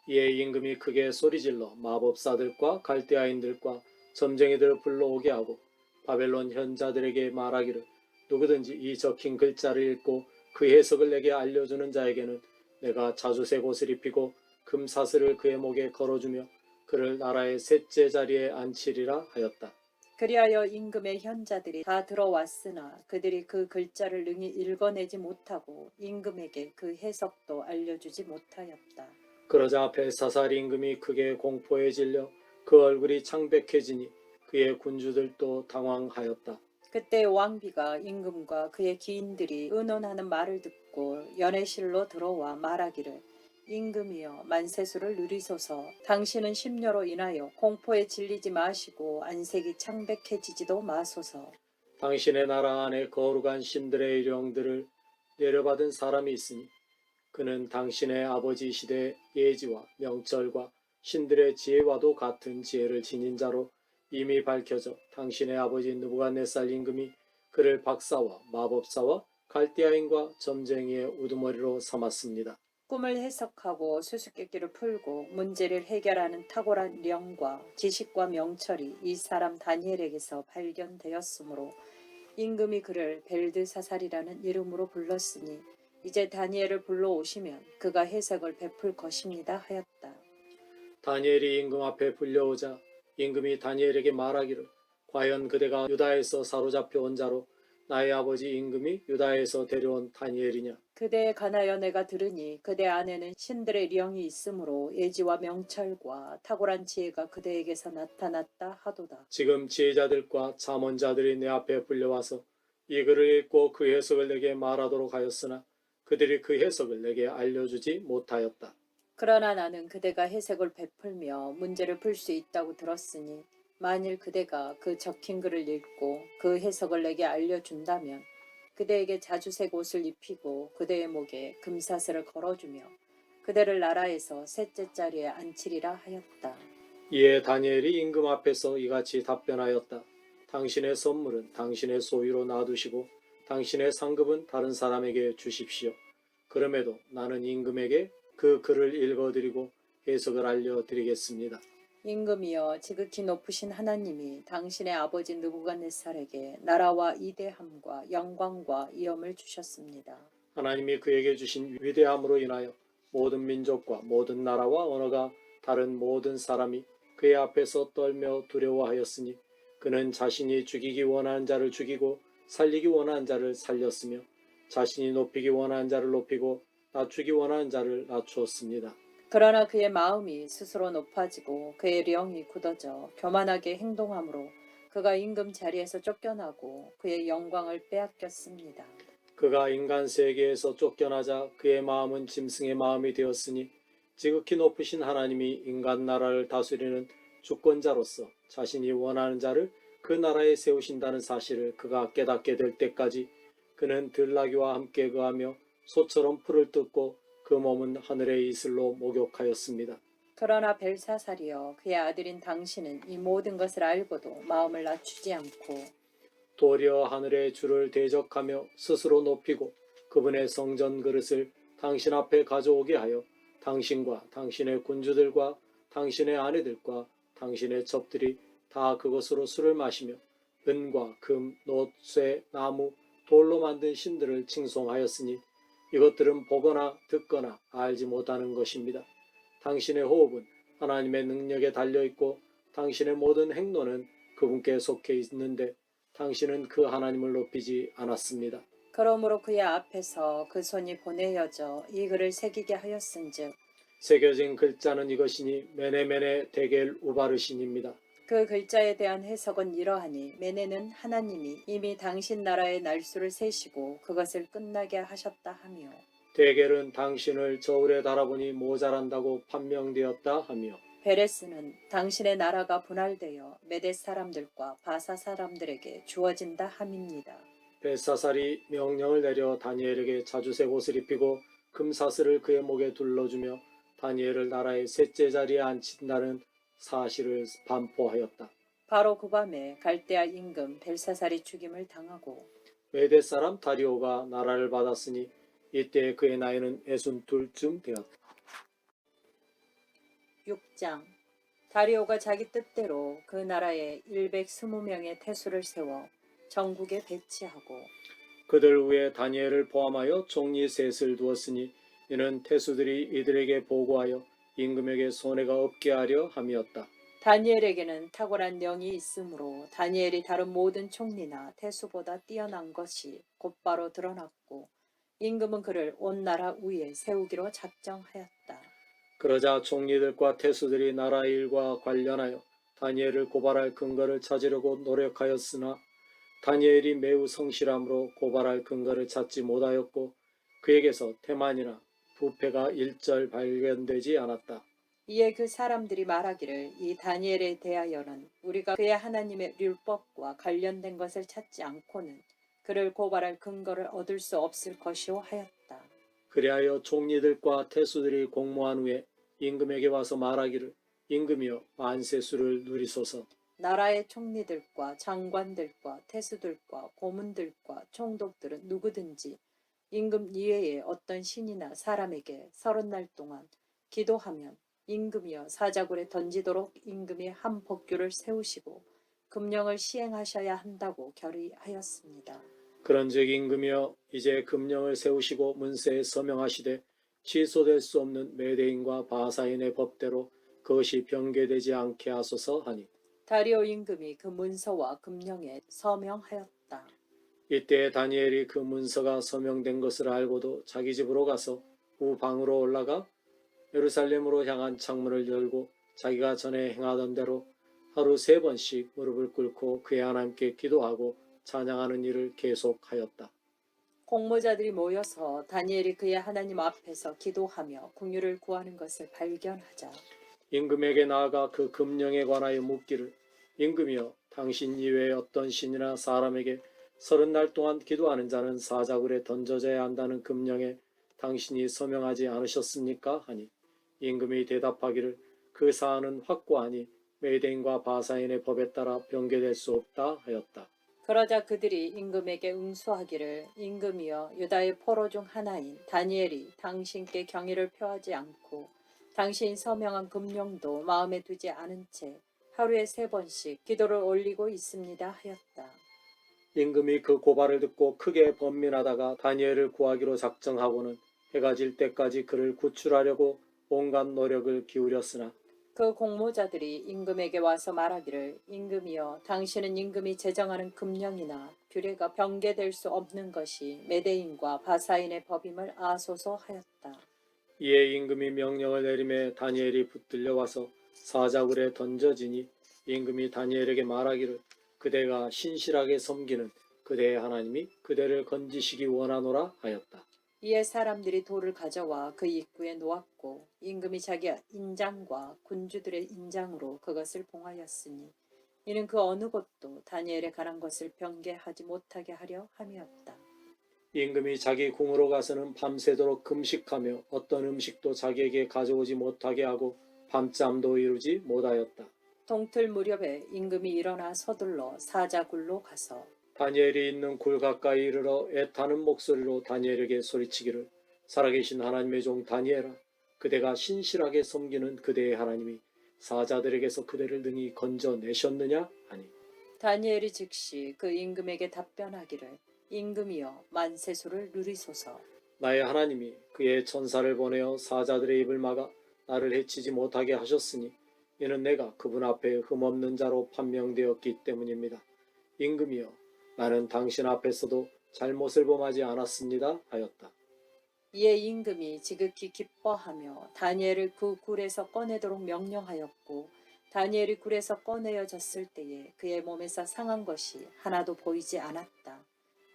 이에 임금이 크게 소리질러 마법사들과 갈대아인들과 점쟁이들을 불러오게 하고 바벨론 현자들에게 말하기를 누구든지 이 적힌 글자를 읽고 그 해석을 내게 알려주는 자에게는 내가 자주색 옷을 입히고 금사슬을 그의 목에 걸어주며 그를 나라의 셋째 자리에 앉히리라 하였다. 그리하여 임금의 현자들이 다 들어왔으나 그들이 그 글자를 능히 읽어내지 못하고 임금에게 그 해석도 알려주지 못하였다. 그러자 벨사살 임금이 크게 공포에 질려 그 얼굴이 창백해지니 그의 군주들도 당황하였다. 그때 왕비가 임금과 그의 기인들이 의논하는 말을 듣고 연회실로 들어와 말하기를 임금이여 만세수를 누리소서. 당신은 심려로 인하여 공포에 질리지 마시고 안색이 창백해지지도 마소서. 당신의 나라 안에 거룩한 신들의 일용들을 내려받은 사람이 있으니 그는 당신의 아버지 시대 예지와 명철과 신들의 지혜와도 같은 지혜를 지닌 자로 이미 밝혀져 당신의 아버지 느부갓네살 임금이 그를 박사와 마법사와 갈대아인과 점쟁이의 우두머리로 삼았습니다. 꿈을 해석하고 수수께끼를 풀고 문제를 해결하는 탁월한 령과 지식과 명철이 이 사람 다니엘에게서 발견되었으므로 임금이 그를 벨드사살이라는 이름으로 불렀으니 이제 다니엘을 불러오시면 그가 해석을 베풀 것입니다 하였다. 다니엘이 임금 앞에 불려오자 임금이 다니엘에게 말하기를 과연 그대가 유다에서 사로잡혀 온 자로 나의 아버지 임금이 유다에서 데려온 다니엘이냐? 그대에 관하여 내가 들으니 그대 안에는 신들의 령이 있으므로 예지와 명철과 탁월한 지혜가 그대에게서 나타났다 하도다. 지금 지혜자들과 잠언자들이 내 앞에 불려와서 이 글을 읽고 그 해석을 내게 말하도록 하였으나 그들이 그 해석을 내게 알려주지 못하였다. 그러나 나는 그대가 해석을 베풀며 문제를 풀 수 있다고 들었으니 만일 그대가 그 적힌 글을 읽고 그 해석을 내게 알려준다면 그대에게 자주색 옷을 입히고 그대의 목에 금사슬을 걸어주며 그대를 나라에서 셋째 자리에 앉히리라 하였다. 이에 다니엘이 임금 앞에서 이같이 답변하였다. 당신의 선물은 당신의 소유로 놔두시고 당신의 상급은 다른 사람에게 주십시오. 그럼에도 나는 임금에게 그 글을 읽어드리고 해석을 알려드리겠습니다. 임금이여, 지극히 높으신 하나님이 당신의 아버지 느부갓네살에게 나라와 이대함과 영광과 위엄을 주셨습니다. 하나님이 그에게 주신 위대함으로 인하여 모든 민족과 모든 나라와 언어가 다른 모든 사람이 그의 앞에서 떨며 두려워하였으니 그는 자신이 죽이기 원하는 자를 죽이고 살리기 원하는 자를 살렸으며 자신이 높이기 원하는 자를 높이고 낮추기 원하는 자를 낮추었습니다. 그러나 그의 마음이 스스로 높아지고 그의 령이 굳어져 교만하게 행동함으로 그가 임금 자리에서 쫓겨나고 그의 영광을 빼앗겼습니다. 그가 인간 세계에서 쫓겨나자 그의 마음은 짐승의 마음이 되었으니 지극히 높으신 하나님이 인간 나라를 다스리는 주권자로서 자신이 원하는 자를 그 나라에 세우신다는 사실을 그가 깨닫게 될 때까지 그는 들나귀와 함께 거하며 소처럼 풀을 뜯고 그 몸은 하늘의 이슬로 목욕하였습니다. 그러나 벨사살이여, 그의 아들인 당신은 이 모든 것을 알고도 마음을 낮추지 않고 도리어 하늘의 주를 대적하며 스스로 높이고 그분의 성전 그릇을 당신 앞에 가져오게 하여 당신과 당신의 군주들과 당신의 아내들과 당신의 첩들이 다 그것으로 술을 마시며 은과 금, 놋, 쇠, 나무, 돌로 만든 신들을 칭송하였으니 이것들은 보거나 듣거나 알지 못하는 것입니다. 당신의 호흡은 하나님의 능력에 달려있고 당신의 모든 행로는 그분께 속해 있는데 당신은 그 하나님을 높이지 않았습니다. 그러므로 그의 앞에서 그 손이 보내어져 이 글을 새기게 하였은즉 새겨진 글자는 이것이니 메네메네 데겔 우바르신입니다. 그 글자에 대한 해석은 이러하니, 메네는 하나님이 이미 당신 나라의 날수를 세시고 그것을 끝나게 하셨다 하며, 데겔은 당신을 저울에 달아보니 모자란다고 판명되었다 하며, 베레스는 당신의 나라가 분할되어 메대 사람들과 바사 사람들에게 주어진다 함입니다. 벨사살이 명령을 내려 다니엘에게 자주색 옷을 입히고 금사슬을 그의 목에 둘러주며 다니엘을 나라의 셋째 자리에 앉힌다는 사실을 반포하였다. 바로 그 밤에 갈대아 임금 벨사살이 죽임을 당하고 메대 사람 다리오가 나라를 받았으니 이때 그의 나이는 62쯤 되었다. 6장. 다리오가 자기 뜻대로 그 나라에 120명의 태수를 세워 전국에 배치하고 그들 위에 다니엘을 포함하여 총리 셋을 두었으니 이는 태수들이 이들에게 보고하여 임금에게 손해가 없게 하려 함이었다. 다니엘에게는 탁월한 영이 있으므로 다니엘이 다른 모든 총리나 태수보다 뛰어난 것이 곧바로 드러났고 임금은 그를 온 나라 위에 세우기로 작정하였다. 그러자 총리들과 태수들이 나라 일과 관련하여 다니엘을 고발할 근거를 찾으려고 노력하였으나 다니엘이 매우 성실함으로 고발할 근거를 찾지 못하였고 그에게서 태만이나 부패가 일절 발견되지 않았다. 이에 그 사람들이 말하기를, 이 다니엘에 대하여는 우리가 그의 하나님의 율법과 관련된 것을 찾지 않고는 그를 고발할 근거를 얻을 수 없을 것이오 하였다. 그리하여 총리들과 태수들이 공모한 후에 임금에게 와서 말하기를, 임금이여 만세수를 누리소서. 나라의 총리들과 장관들과 태수들과 고문들과 총독들은 누구든지 임금 이외에 어떤 신이나 사람에게 30날 동안 기도하면 임금이여 사자굴에 던지도록 임금이 한 법규를 세우시고 금령을 시행하셔야 한다고 결의하였습니다. 그런즉 임금이여 이제 금령을 세우시고 문서에 서명하시되 취소될 수 없는 메대인과 바사인의 법대로 그것이 변개되지 않게 하소서 하니 다리오 임금이 그 문서와 금령에 서명하였다. 이때 다니엘이 그 문서가 서명된 것을 알고도 자기 집으로 가서 후 방으로 올라가 예루살렘으로 향한 창문을 열고 자기가 전에 행하던 대로 하루 3번씩 무릎을 꿇고 그의 하나님께 기도하고 찬양하는 일을 계속하였다. 공모자들이 모여서 다니엘이 그의 하나님 앞에서 기도하며 긍휼을 구하는 것을 발견하자 임금에게 나아가 그 금령에 관하여 묻기를, 임금이여 당신 이외에 어떤 신이나 사람에게 30날 동안 기도하는 자는 사자굴에 던져져야 한다는 금령에 당신이 서명하지 않으셨습니까? 하니 임금이 대답하기를 그 사안은 확고하니 메대인과 바사인의 법에 따라 변개될 수 없다 하였다. 그러자 그들이 임금에게 응수하기를 임금이여 유다의 포로 중 하나인 다니엘이 당신께 경의를 표하지 않고 당신 서명한 금령도 마음에 두지 않은 채 하루에 3번씩 기도를 올리고 있습니다 하였다. 임금이 그 고발을 듣고 크게 번민하다가 다니엘을 구하기로 작정하고는 해가 질 때까지 그를 구출하려고 온갖 노력을 기울였으나 그 공모자들이 임금에게 와서 말하기를 임금이여 당신은 임금이 제정하는 금령이나 규례가 변개될 수 없는 것이 메대인과 바사인의 법임을 아소서 하였다. 이에 임금이 명령을 내림에 다니엘이 붙들려 와서 사자굴에 던져지니 임금이 다니엘에게 말하기를 그대가 신실하게 섬기는 그대의 하나님이 그대를 건지시기 원하노라 하였다. 이에 사람들이 돌을 가져와 그 입구에 놓았고 임금이 자기 인장과 군주들의 인장으로 그것을 봉하였으니 이는 그 어느 곳도 다니엘에 관한 것을 변개하지 못하게 하려 함이었다. 임금이 자기 궁으로 가서는 밤새도록 금식하며 어떤 음식도 자기에게 가져오지 못하게 하고 밤잠도 이루지 못하였다. 동틀 무렵에 임금이 일어나 서둘러 사자굴로 가서 다니엘이 있는 굴 가까이 이르러 애타는 목소리로 다니엘에게 소리치기를 살아계신 하나님의 종 다니엘아 그대가 신실하게 섬기는 그대의 하나님이 사자들에게서 그대를 능히 건져내셨느냐 하니 다니엘이 즉시 그 임금에게 답변하기를 임금이여 만세수를 누리소서. 나의 하나님이 그의 천사를 보내어 사자들의 입을 막아 나를 해치지 못하게 하셨으니 이는 내가 그분 앞에 흠없는 자로 판명되었기 때문입니다. 임금이여 나는 당신 앞에서도 잘못을 범하지 않았습니다 하였다. 이에 임금이 지극히 기뻐하며 다니엘을 그 굴에서 꺼내도록 명령하였고 다니엘이 굴에서 꺼내어졌을 때에 그의 몸에서 상한 것이 하나도 보이지 않았다.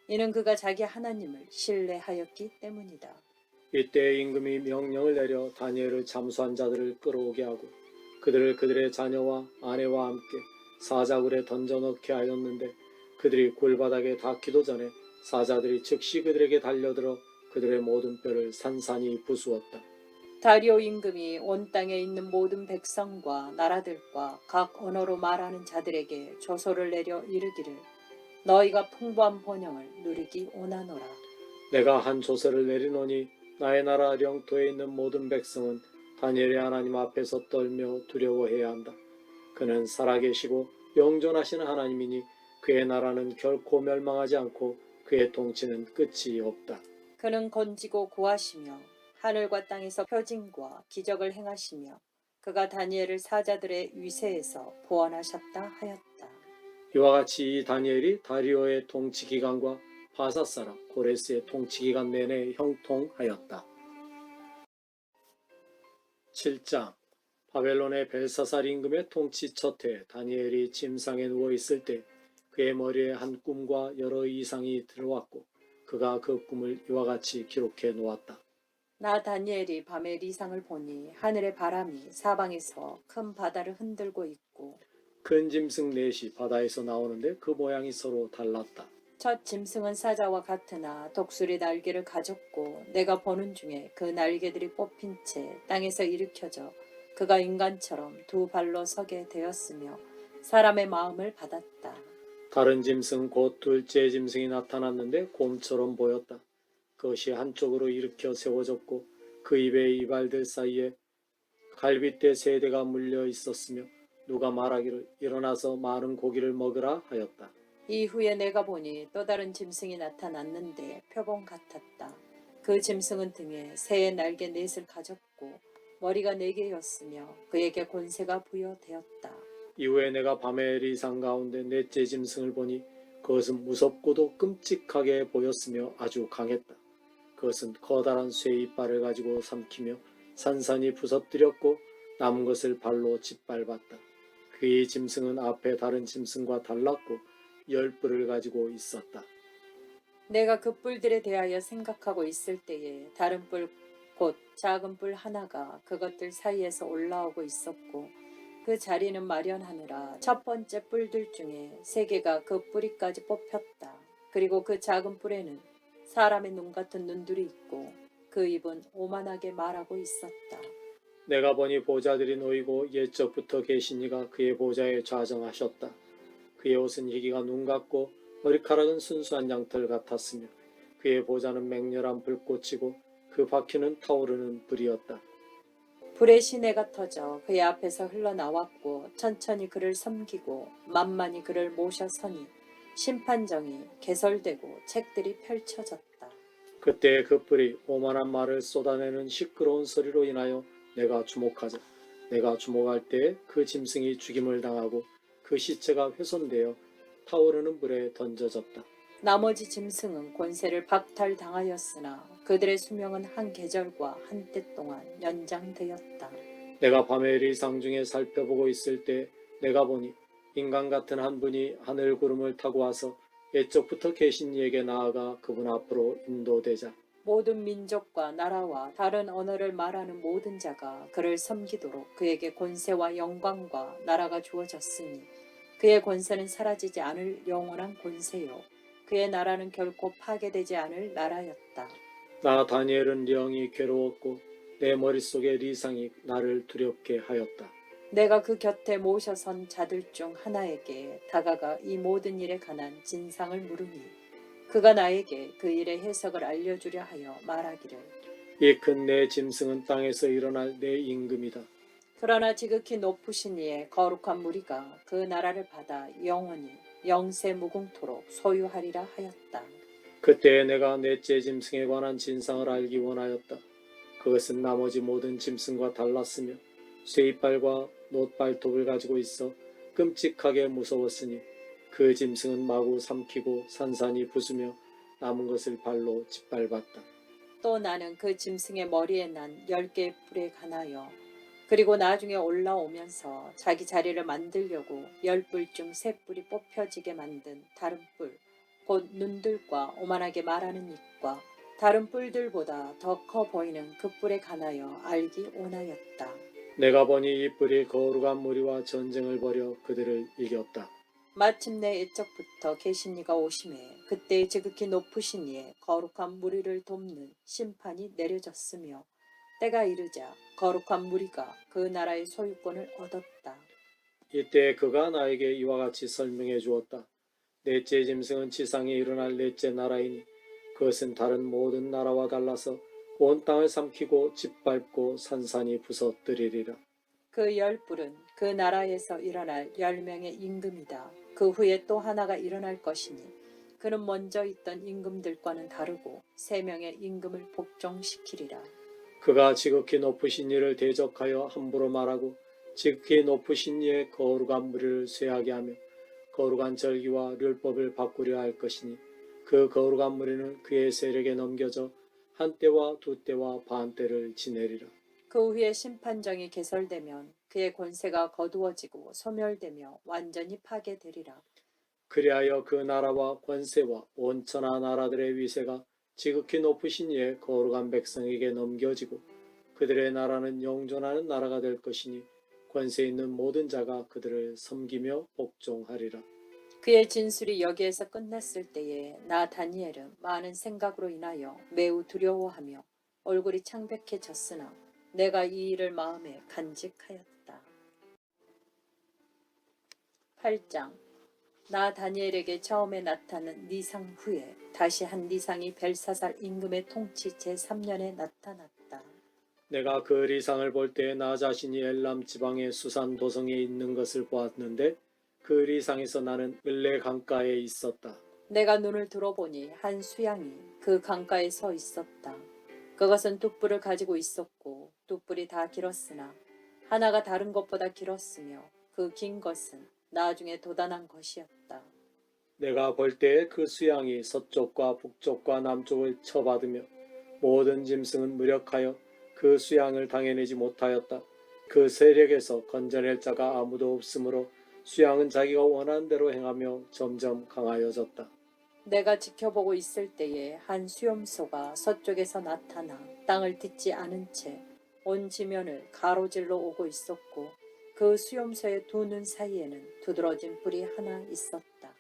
이는 그가 자기 하나님을 신뢰하였기 때문이다. 이때 임금이 명령을 내려 다니엘을 잠수한 자들을 끌어오게 하고 그들을 그들의 자녀와 아내와 함께 사자굴에 던져넣게 하였는데 그들이 골바닥에 닿기도 전에 사자들이 즉시 그들에게 달려들어 그들의 모든 뼈를 산산이 부수었다. 다리오 임금이 온 땅에 있는 모든 백성과 나라들과 각 언어로 말하는 자들에게 조소를 내려 이르기를 너희가 풍부한 번영을 누리기 원하노라. 내가 한 조서를 내리노니 나의 나라 영토에 있는 모든 백성은 다니엘의 하나님 앞에서 떨며 두려워해야 한다. 그는 살아계시고 영존하시는 하나님이니 그의 나라는 결코 멸망하지 않고 그의 통치는 끝이 없다. 그는 건지고 구하시며 하늘과 땅에서 표징과 기적을 행하시며 그가 다니엘을 사자들의 위세에서 구원하셨다 하였다. 이와 같이 이 다니엘이 다리오의 통치 기간과 바사 사람 고레스의 통치 기간 내내 형통하였다. 7장 바벨론의 벨사살 임금의 통치 첫 해 다니엘이 침상에 누워 있을 때 그의 머리에 한 꿈과 여러 이상이 들어왔고 그가 그 꿈을 이와 같이 기록해 놓았다. 나 다니엘이 밤에 이상을 보니 하늘의 바람이 사방에서 큰 바다를 흔들고 있고 큰 짐승 넷이 바다에서 나오는데 그 모양이 서로 달랐다. 첫 짐승은 사자와 같으나 독수리 날개를 가졌고 내가 보는 중에 그 날개들이 뽑힌 채 땅에서 일으켜져 그가 인간처럼 두 발로 서게 되었으며 사람의 마음을 받았다. 다른 짐승 곧 둘째 짐승이 나타났는데 곰처럼 보였다. 그것이 한쪽으로 일으켜 세워졌고 그 입의 이발들 사이에 갈빗대 3대가 물려 있었으며 누가 말하기를 일어나서 많은 고기를 먹으라 하였다. 이후에 내가 보니 또 다른 짐승이 나타났는데 표범 같았다. 그 짐승은 등에 새의 날개 4을 가졌고 머리가 4개였으며 그에게 권세가 부여되었다. 이후에 내가 밤의 리상 가운데 넷째 짐승을 보니 그것은 무섭고도 끔찍하게 보였으며 아주 강했다. 그것은 커다란 쇠 이빨을 가지고 삼키며 산산이 부서뜨렸고 남은 것을 발로 짓밟았다. 그의 짐승은 앞에 다른 짐승과 달랐고 10뿔을 가지고 있었다. 내가 그 뿔들에 대하여 생각하고 있을 때에 다른 뿔 곧 작은 뿔 하나가 그것들 사이에서 올라오고 있었고 그 자리는 마련하느라 첫 번째 뿔들 중에 3개가 그 뿌리까지 뽑혔다. 그리고 그 작은 뿔에는 사람의 눈 같은 눈들이 있고 그 입은 오만하게 말하고 있었다. 내가 보니 보좌들이 놓이고 옛적부터 계신 이가 그의 보좌에 좌정하셨다. 그의 옷은 희기가 눈 같고 머리카락은 순수한 양털 같았으며 그의 보좌는 맹렬한 불꽃이고 그 바퀴는 타오르는 불이었다. 불의 시내가 터져 그의 앞에서 흘러나왔고 천천히 그를 섬기고 만만히 그를 모셔 서니 심판정이 개설되고 책들이 펼쳐졌다. 그때 그 뿔이 오만한 말을 쏟아내는 시끄러운 소리로 인하여 내가 주목하자. 내가 주목할 때에 그 짐승이 죽임을 당하고 그 시체가 훼손되어 타오르는 불에 던져졌다. 나머지 짐승은 권세를 박탈당하였으나 그들의 수명은 한 계절과 한 때 동안 연장되었다. 내가 밤에 리상 중에 살펴보고 있을 때 내가 보니 인간 같은 한 분이 하늘 구름을 타고 와서 옛적부터 계신 이에게 나아가 그분 앞으로 인도되자. 모든 민족과 나라와 다른 언어를 말하는 모든 자가 그를 섬기도록 그에게 권세와 영광과 나라가 주어졌으니 그의 권세는 사라지지 않을 영원한 권세요 그의 나라는 결코 파괴되지 않을 나라였다. 나 다니엘은 영이 괴로웠고 내 머릿속에 리상이 나를 두렵게 하였다. 내가 그 곁에 모셔선 자들 중 하나에게 다가가 이 모든 일에 관한 진상을 물으니 그가 나에게 그 일의 해석을 알려주려 하여 말하기를 이 큰 내 짐승은 땅에서 일어날 내 임금이다. 그러나 지극히 높으신 이의 거룩한 무리가 그 나라를 받아 영원히 영세 무궁토록 소유하리라 하였다. 그때 내가 넷째 짐승에 관한 진상을 알기 원하였다. 그것은 나머지 모든 짐승과 달랐으며 쇠이빨과 놋발톱을 가지고 있어 끔찍하게 무서웠으니 그 짐승은 마구 삼키고 산산이 부수며 남은 것을 발로 짓밟았다. 또 나는 그 짐승의 머리에 난 10개의 뿔에 관하여 그리고 나중에 올라오면서 자기 자리를 만들려고 10뿔 중 3뿔이 뽑혀지게 만든 다른 뿔, 곧 눈들과 오만하게 말하는 입과 다른 뿔들보다 더 커 보이는 그 뿔에 관하여 알기 원하였다. 내가 보니 이 뿔이 거룩한 무리와 전쟁을 벌여 그들을 이겼다. 마침내 옛적부터 계신 이가 오심에 그때 지극히 높으신 이의 거룩한 무리를 돕는 심판이 내려졌으며 때가 이르자 거룩한 무리가 그 나라의 소유권을 얻었다. 이때 그가 나에게 이와 같이 설명해 주었다. 넷째 짐승은 지상에 일어날 넷째 나라이니 그것은 다른 모든 나라와 달라서 온 땅을 삼키고 짓밟고 산산이 부서뜨리리라. 그 10뿔은 그 나라에서 일어날 10명의 임금이다. 그 후에 또 하나가 일어날 것이니 그는 먼저 있던 임금들과는 다르고 3명의 임금을 복종시키리라. 그가 지극히 높으신 이를 대적하여 함부로 말하고 지극히 높으신 이의 거룩한 무리를 쇠하게 하며 거룩한 절기와 율법을 바꾸려 할 것이니 그 거룩한 무리는 그의 세력에 넘겨져 한 때와 두 때와 반 때를 지내리라. 그 후에 심판정이 개설되면 그의 권세가 거두어지고 소멸되며 완전히 파괴되리라. 그리하여 그 나라와 권세와 온 천하 나라들의 위세가 지극히 높으신 이의 거룩한 백성에게 넘겨지고 그들의 나라는 영존하는 나라가 될 것이니 권세 있는 모든 자가 그들을 섬기며 복종하리라. 그의 진술이 여기에서 끝났을 때에 나 다니엘은 많은 생각으로 인하여 매우 두려워하며 얼굴이 창백해졌으나 내가 이 일을 마음에 간직하였다. 8장. 나 다니엘에게 처음에 나타난 니상 후에 다시 한 니상이 벨사살 임금의 통치 제3년에 나타났다. 내가 그 리상을 볼 때 나 자신이 엘람 지방의 수산 도성에 있는 것을 보았는데 그 리상에서 나는 을레 강가에 있었다. 내가 눈을 들어보니 한 수양이 그 강가에 서 있었다. 그것은 두 뿔을 가지고 있었고 두 뿔이 다 길었으나 하나가 다른 것보다 길었으며 그 긴 것은 나중에 돋아난 것이었다. 내가 볼 때 그 수양이 서쪽과 북쪽과 남쪽을 쳐받으며 모든 짐승은 무력하여 그 수양을 당해내지 못하였다. 그 세력에서 건져낼 자가 아무도 없으므로 수양은 자기가 원하는 대로 행하며 점점 강하여졌다. 내가 지켜보고 있을 때에 한 수염소가 서쪽에서 나타나 땅을 딛지 않은 채 온 지면을 가로질러 오고 있었고 그 수염소의 두 눈 사이에는 두드러진 뿔이 하나 있었다.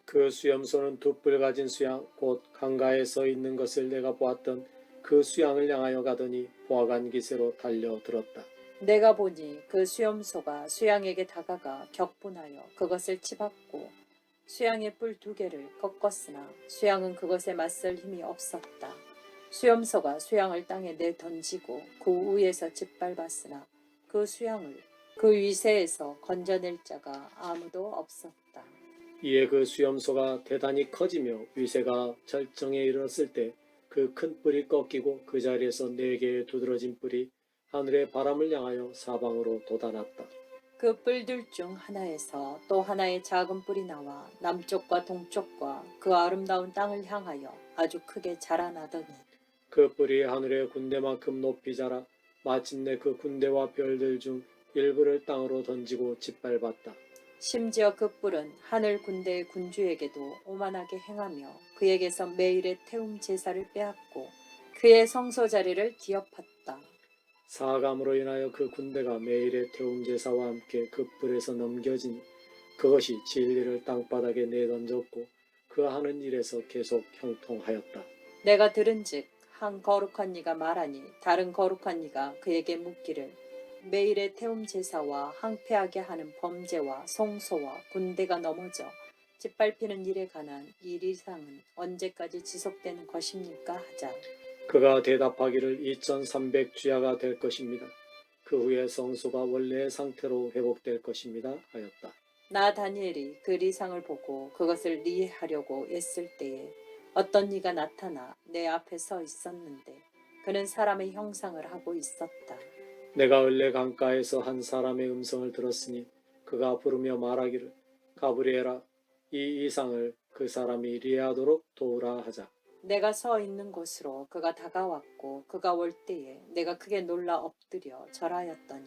그 수염소는 두 뿔 가진 수양 곧 강가에 서 있는 것을 내가 보았던 그 수양을 향하여 가더니 보아간 기세로 달려들었다. 내가 보니 그 수염소가 수양에게 다가가 격분하여 그것을 치받고 수양의 뿔 2개를 꺾었으나 수양은 그것에 맞설 힘이 없었다. 수염소가 수양을 땅에 내던지고 그 위에서 짓밟았으나 그 수양을 그 위세에서 건져낼 자가 아무도 없었다. 이에 그 수염소가 대단히 커지며 위세가 절정에 이르렀을 때 그 큰 뿔이 꺾이고 그 자리에서 4개의 두드러진 뿔이 하늘의 바람을 향하여 사방으로 돋아났다. 그 뿔들 중 하나에서 또 하나의 작은 뿔이 나와 남쪽과 동쪽과 그 아름다운 땅을 향하여 아주 크게 자라나더니 그 뿔이 하늘의 군대만큼 높이 자라 마침내 그 군대와 별들 중 일부를 땅으로 던지고 짓밟았다. 심지어 그 뿔은 하늘 군대의 군주에게도 오만하게 행하며 그에게서 매일의 태움 제사를 빼앗고 그의 성소 자리를 뒤엎었다. 사감으로 인하여 그 군대가 매일의 태움 제사와 함께 그 뿔에서 넘겨지니 그것이 진리를 땅바닥에 내던졌고 그 하는 일에서 계속 형통하였다. 내가 들은즉 한 거룩한 이가 말하니 다른 거룩한 이가 그에게 묻기를 매일의 태움 제사와 항폐하게 하는 범죄와 성소와 군대가 넘어져 짓밟히는 일에 관한 이 이상은 언제까지 지속되는 것입니까 하자. 그가 대답하기를 2300주야가 될 것입니다. 그 후에 성소가 원래의 상태로 회복될 것입니다 하였다. 나 다니엘이 그 리상을 보고 그것을 이해하려고 애쓸 때에 어떤 이가 나타나 내 앞에 서 있었는데 그는 사람의 형상을 하고 있었다. 내가 을레 강가에서 한 사람의 음성을 들었으니 그가 부르며 말하기를 가브리엘아 이 이상을 그 사람이 이해하도록 도우라 하자. 내가 서 있는 곳으로 그가 다가왔고 그가 올 때에 내가 크게 놀라 엎드려 절하였더니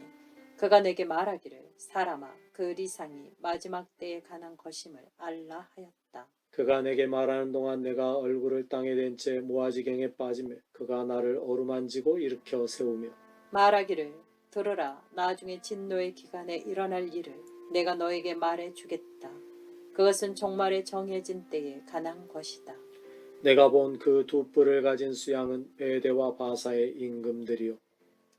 그가 내게 말하기를 사람아 그 리상이 마지막 때에 관한 것임을 알라 하였다. 그가 내게 말하는 동안 내가 얼굴을 땅에 댄 채 모아지경에 빠지며 그가 나를 어루만지고 일으켜 세우며 말하기를 들으라 나중에 진노의 기간에 일어날 일을 내가 너에게 말해 주겠다. 그것은 종말에 정해진 때에 관한 것이다. 내가 본 그 2뿔을 가진 수양은 메대와 바사의 임금들이요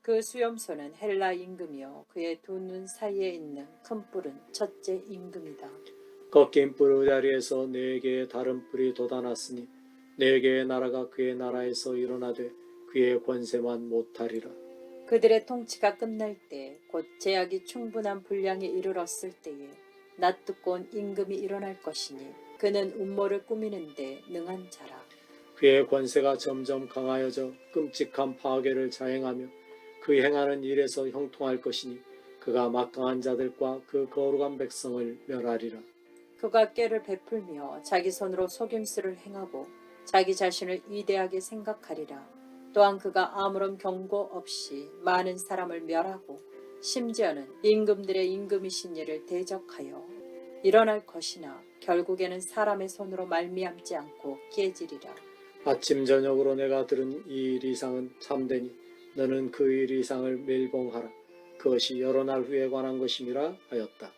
그 수염소는 헬라 임금이요 그의 2눈 사이에 있는 큰 뿔은 첫째 임금이다. 꺾인 뿔 자리에서 4개의 다른 뿔이 돋아났으니 4개의 나라가 그의 나라에서 일어나되 그의 권세만 못하리라. 그들의 통치가 끝날 때 곧 제약이 충분한 분량에 이르렀을 때에 낯뜨고 온 임금이 일어날 것이니 그는 음모를 꾸미는데 능한 자라. 그의 권세가 점점 강하여져 끔찍한 파괴를 자행하며 그 행하는 일에서 형통할 것이니 그가 막강한 자들과 그 거룩한 백성을 멸하리라. 그가 꾀를 베풀며 자기 손으로 속임수를 행하고 자기 자신을 위대하게 생각하리라. 또한 그가 아무런 경고 없이 많은 사람을 멸하고 심지어는 임금들의 임금이신 이를 대적하여 일어날 것이나 결국에는 사람의 손으로 말미암지 않고 깨지리라. 아침 저녁으로 내가 들은 이 리상은 참되니 너는 그 리상을 멸봉하라. 그것이 여러 날 후에 관한 것임이라 하였다.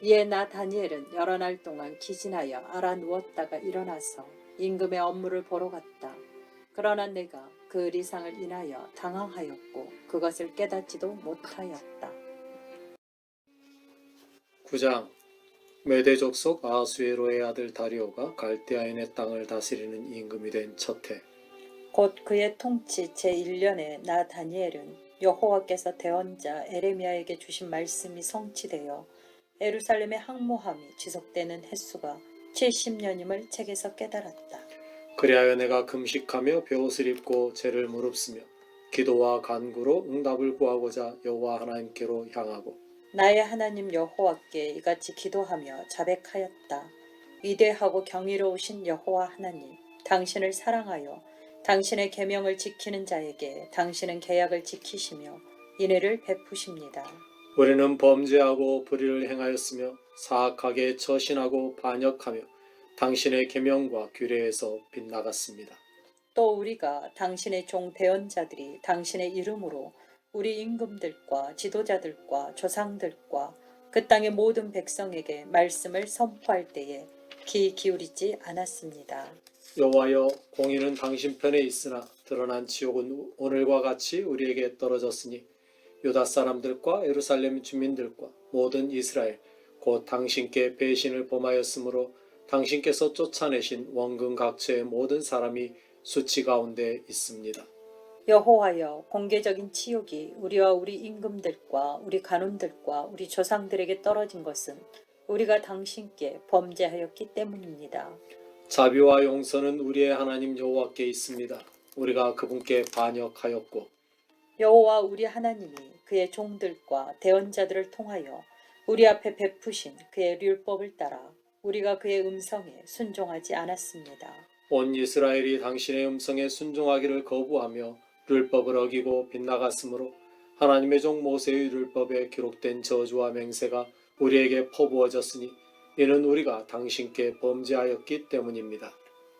이에 나 다니엘은 여러 날 동안 기진하여 알아 누웠다가 일어나서 임금의 업무를 보러 갔다. 그러나 내가 그 리상을 인하여 당황하였고 그것을 깨닫지도 못하였다. 9장 메대족 속 아수에로의 아들 다리오가 갈대아인의 땅을 다스리는 임금이 된 첫 해. 곧 그의 통치 제1년에 나 다니엘은 여호와께서 대언자 에레미야에게 주신 말씀이 성취되어 예루살렘의 항모함이 지속되는 횟수가 70년임을 책에서 깨달았다. 그리하여 내가 금식하며 베옷을 입고 죄를 무릅쓰며 기도와 간구로 응답을 구하고자 여호와 하나님께로 향하고 나의 하나님 여호와께 이같이 기도하며 자백하였다. 위대하고 경이로우신 여호와 하나님, 당신을 사랑하여 당신의 계명을 지키는 자에게 당신은 계약을 지키시며 인애를 베푸십니다. 우리는 범죄하고 불의를 행하였으며 사악하게 처신하고 반역하며 당신의 계명과 규례에서 빗나갔습니다. 또 우리가 당신의 종 대언자들이 당신의 이름으로 우리 임금들과 지도자들과 조상들과 그 땅의 모든 백성에게 말씀을 선포할 때에 귀 기울이지 않았습니다. 여호와여, 공의는 당신 편에 있으나 드러난 치욕은 오늘과 같이 우리에게 떨어졌으니 유다 사람들과 예루살렘 주민들과 모든 이스라엘 곧 당신께 배신을 범하였으므로 당신께서 쫓아내신 원근 각처의 모든 사람이 수치 가운데 있습니다. 여호와여, 공개적인 치욕이 우리와 우리 임금들과 우리 간원들과 우리 조상들에게 떨어진 것은 우리가 당신께 범죄하였기 때문입니다. 자비와 용서는 우리의 하나님 여호와께 있습니다. 우리가 그분께 반역하였고 여호와 우리 하나님이 그의 종들과 대언자들을 통하여 우리 앞에 베푸신 그의 율법을 따라 우리가 그의 음성에 순종하지 않았습니다. 온 이스라엘이 당신의 음성에 순종하기를 거부하며 율법을 어기고 빗나갔으므로 하나님의 종 모세의 율법에 기록된 저주와 맹세가 우리에게 퍼부어졌으니 이는 우리가 당신께 범죄하였기 때문입니다.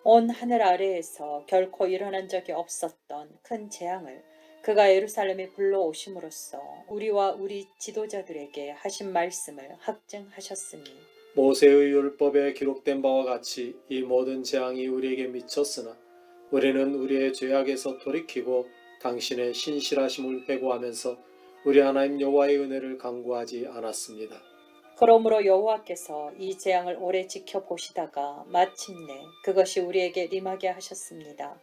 온 하늘 아래에서 결코 일어난 적이 없었던 큰 재앙을 그가 예루살렘에 불러오심으로써 우리와 우리 지도자들에게 하신 말씀을 확증하셨으니 모세의 율법에 기록된 바와 같이 이 모든 재앙이 우리에게 미쳤으나 우리는 우리의 죄악에서 돌이키고 당신의 신실하심을 회고하면서 우리 하나님 여호와의 은혜를 간구하지 않았습니다. 그러므로 여호와께서 이 재앙을 오래 지켜보시다가 마침내 그것이 우리에게 임하게 하셨습니다.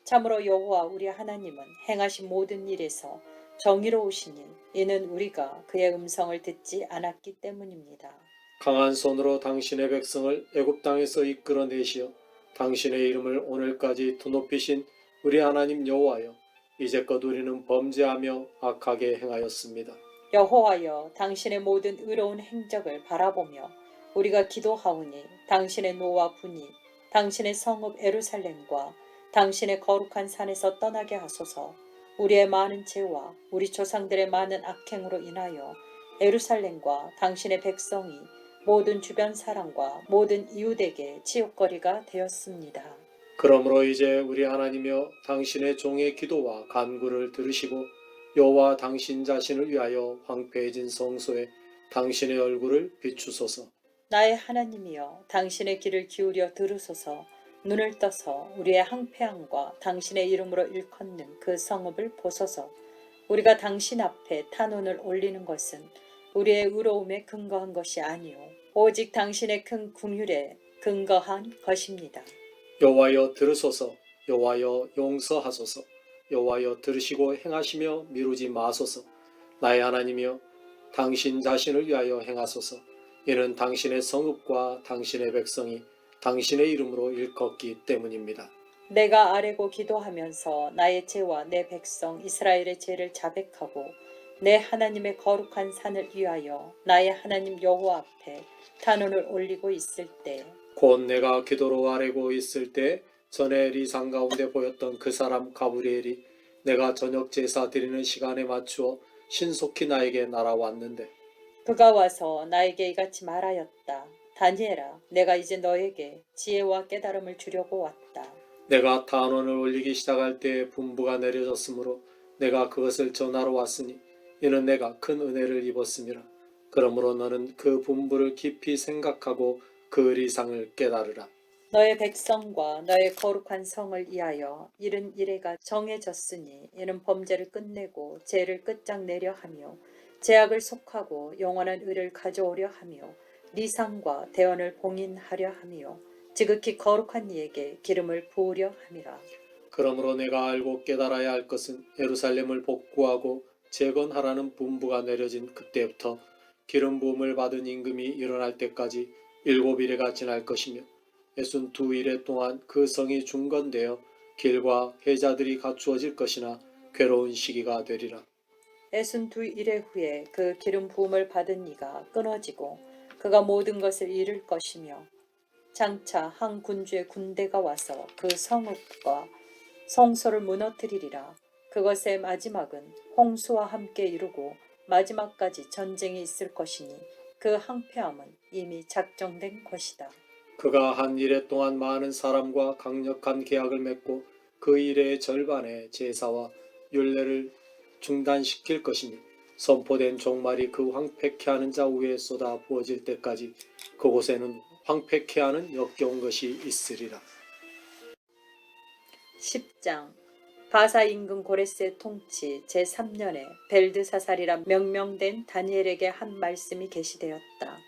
참으로 여호와 우리 하나님은 행하신 모든 일에서 정의로우시니 이는 우리가 그의 음성을 듣지 않았기 때문입니다. 강한 손으로 당신의 백성을 애굽 땅에서 이끌어내시어 당신의 이름을 오늘까지 드높이신 우리 하나님 여호와여, 이제껏 우리는 범죄하며 악하게 행하였습니다. 여호와여, 당신의 모든 의로운 행적을 바라보며 우리가 기도하오니 당신의 노와 분이 당신의 성읍 예루살렘과 당신의 거룩한 산에서 떠나게 하소서. 우리의 많은 죄와 우리 조상들의 많은 악행으로 인하여 예루살렘과 당신의 백성이 모든 주변 사람과 모든 이웃에게 치욕거리가 되었습니다. 그러므로 이제 우리 하나님여, 당신의 종의 기도와 간구를 들으시고 여호와 당신 자신을 위하여 황폐해진 성소에 당신의 얼굴을 비추소서. 나의 하나님이여, 당신의 귀를 기울여 들으소서. 눈을 떠서 우리의 항폐함과 당신의 이름으로 일컫는 그 성읍을 보소서. 우리가 당신 앞에 탄원을 올리는 것은 우리의 의로움에 근거한 것이 아니요 오직 당신의 큰 긍휼에 근거한 것입니다. 여호와여 들으소서. 여호와여 용서하소서. 여호와여 들으시고 행하시며 미루지 마소서. 나의 하나님이여, 당신 자신을 위하여 행하소서. 이는 당신의 성읍과 당신의 백성이 당신의 이름으로 일컫기 때문입니다. 내가 아뢰고 기도하면서 나의 죄와 내 백성 이스라엘의 죄를 자백하고 내 하나님의 거룩한 산을 위하여 나의 하나님 여호와 앞에 탄원을 올리고 있을 때 곧 내가 기도로 아뢰고 있을 때 전에 리상 가운데 보였던 그 사람 가브리엘이 내가 저녁 제사 드리는 시간에 맞추어 신속히 나에게 날아왔는데 그가 와서 나에게 이같이 말하였다. 다니엘아, 내가 이제 너에게 지혜와 깨달음을 주려고 왔다. 내가 탄원을 올리기 시작할 때에 분부가 내려졌으므로 내가 그것을 전하러 왔으니 이는 내가 큰 은혜를 입었음이라. 그러므로 너는 그 분부를 깊이 생각하고 그 리상을 깨달으라. 너의 백성과 너의 거룩한 성을 위하여 이른 이래가 정해졌으니 이는 범죄를 끝내고 죄를 끝장내려 하며 죄악을 속하고 영원한 의를 가져오려 하며 리상과 대언을 봉인하려 하며 지극히 거룩한 이에게 기름을 부으려 함이라. 그러므로 내가 알고 깨달아야 할 것은 예루살렘을 복구하고 재건하라는 분부가 내려진 그때부터 기름 부음을 받은 임금이 일어날 때까지 7일에가 지날 것이며 62일에 동안 그 성이 중건되어 길과 해자들이 갖추어질 것이나 괴로운 시기가 되리라. 62일의 후에 그 기름 부음을 받은 이가 끊어지고 그가 모든 것을 잃을 것이며 장차 한 군주의 군대가 와서 그 성읍과 성소를 무너뜨리리라. 그것의 마지막은 홍수와 함께 이루고 마지막까지 전쟁이 있을 것이니 그 항폐함은 이미 작정된 것이다. 그가 한 일해 동안 많은 사람과 강력한 계약을 맺고 그 일의 절반의 제사와 율례를 중단시킬 것이니 선포된 종말이 그 황폐케 하는 자 위에 쏟아 부어질 때까지 그곳에는 황폐케 하는 역겨운 것이 있으리라. 10장. 바사 임금 고레스의 통치 제3년에 벨드사살이라 명명된 다니엘에게 한 말씀이 계시되었다.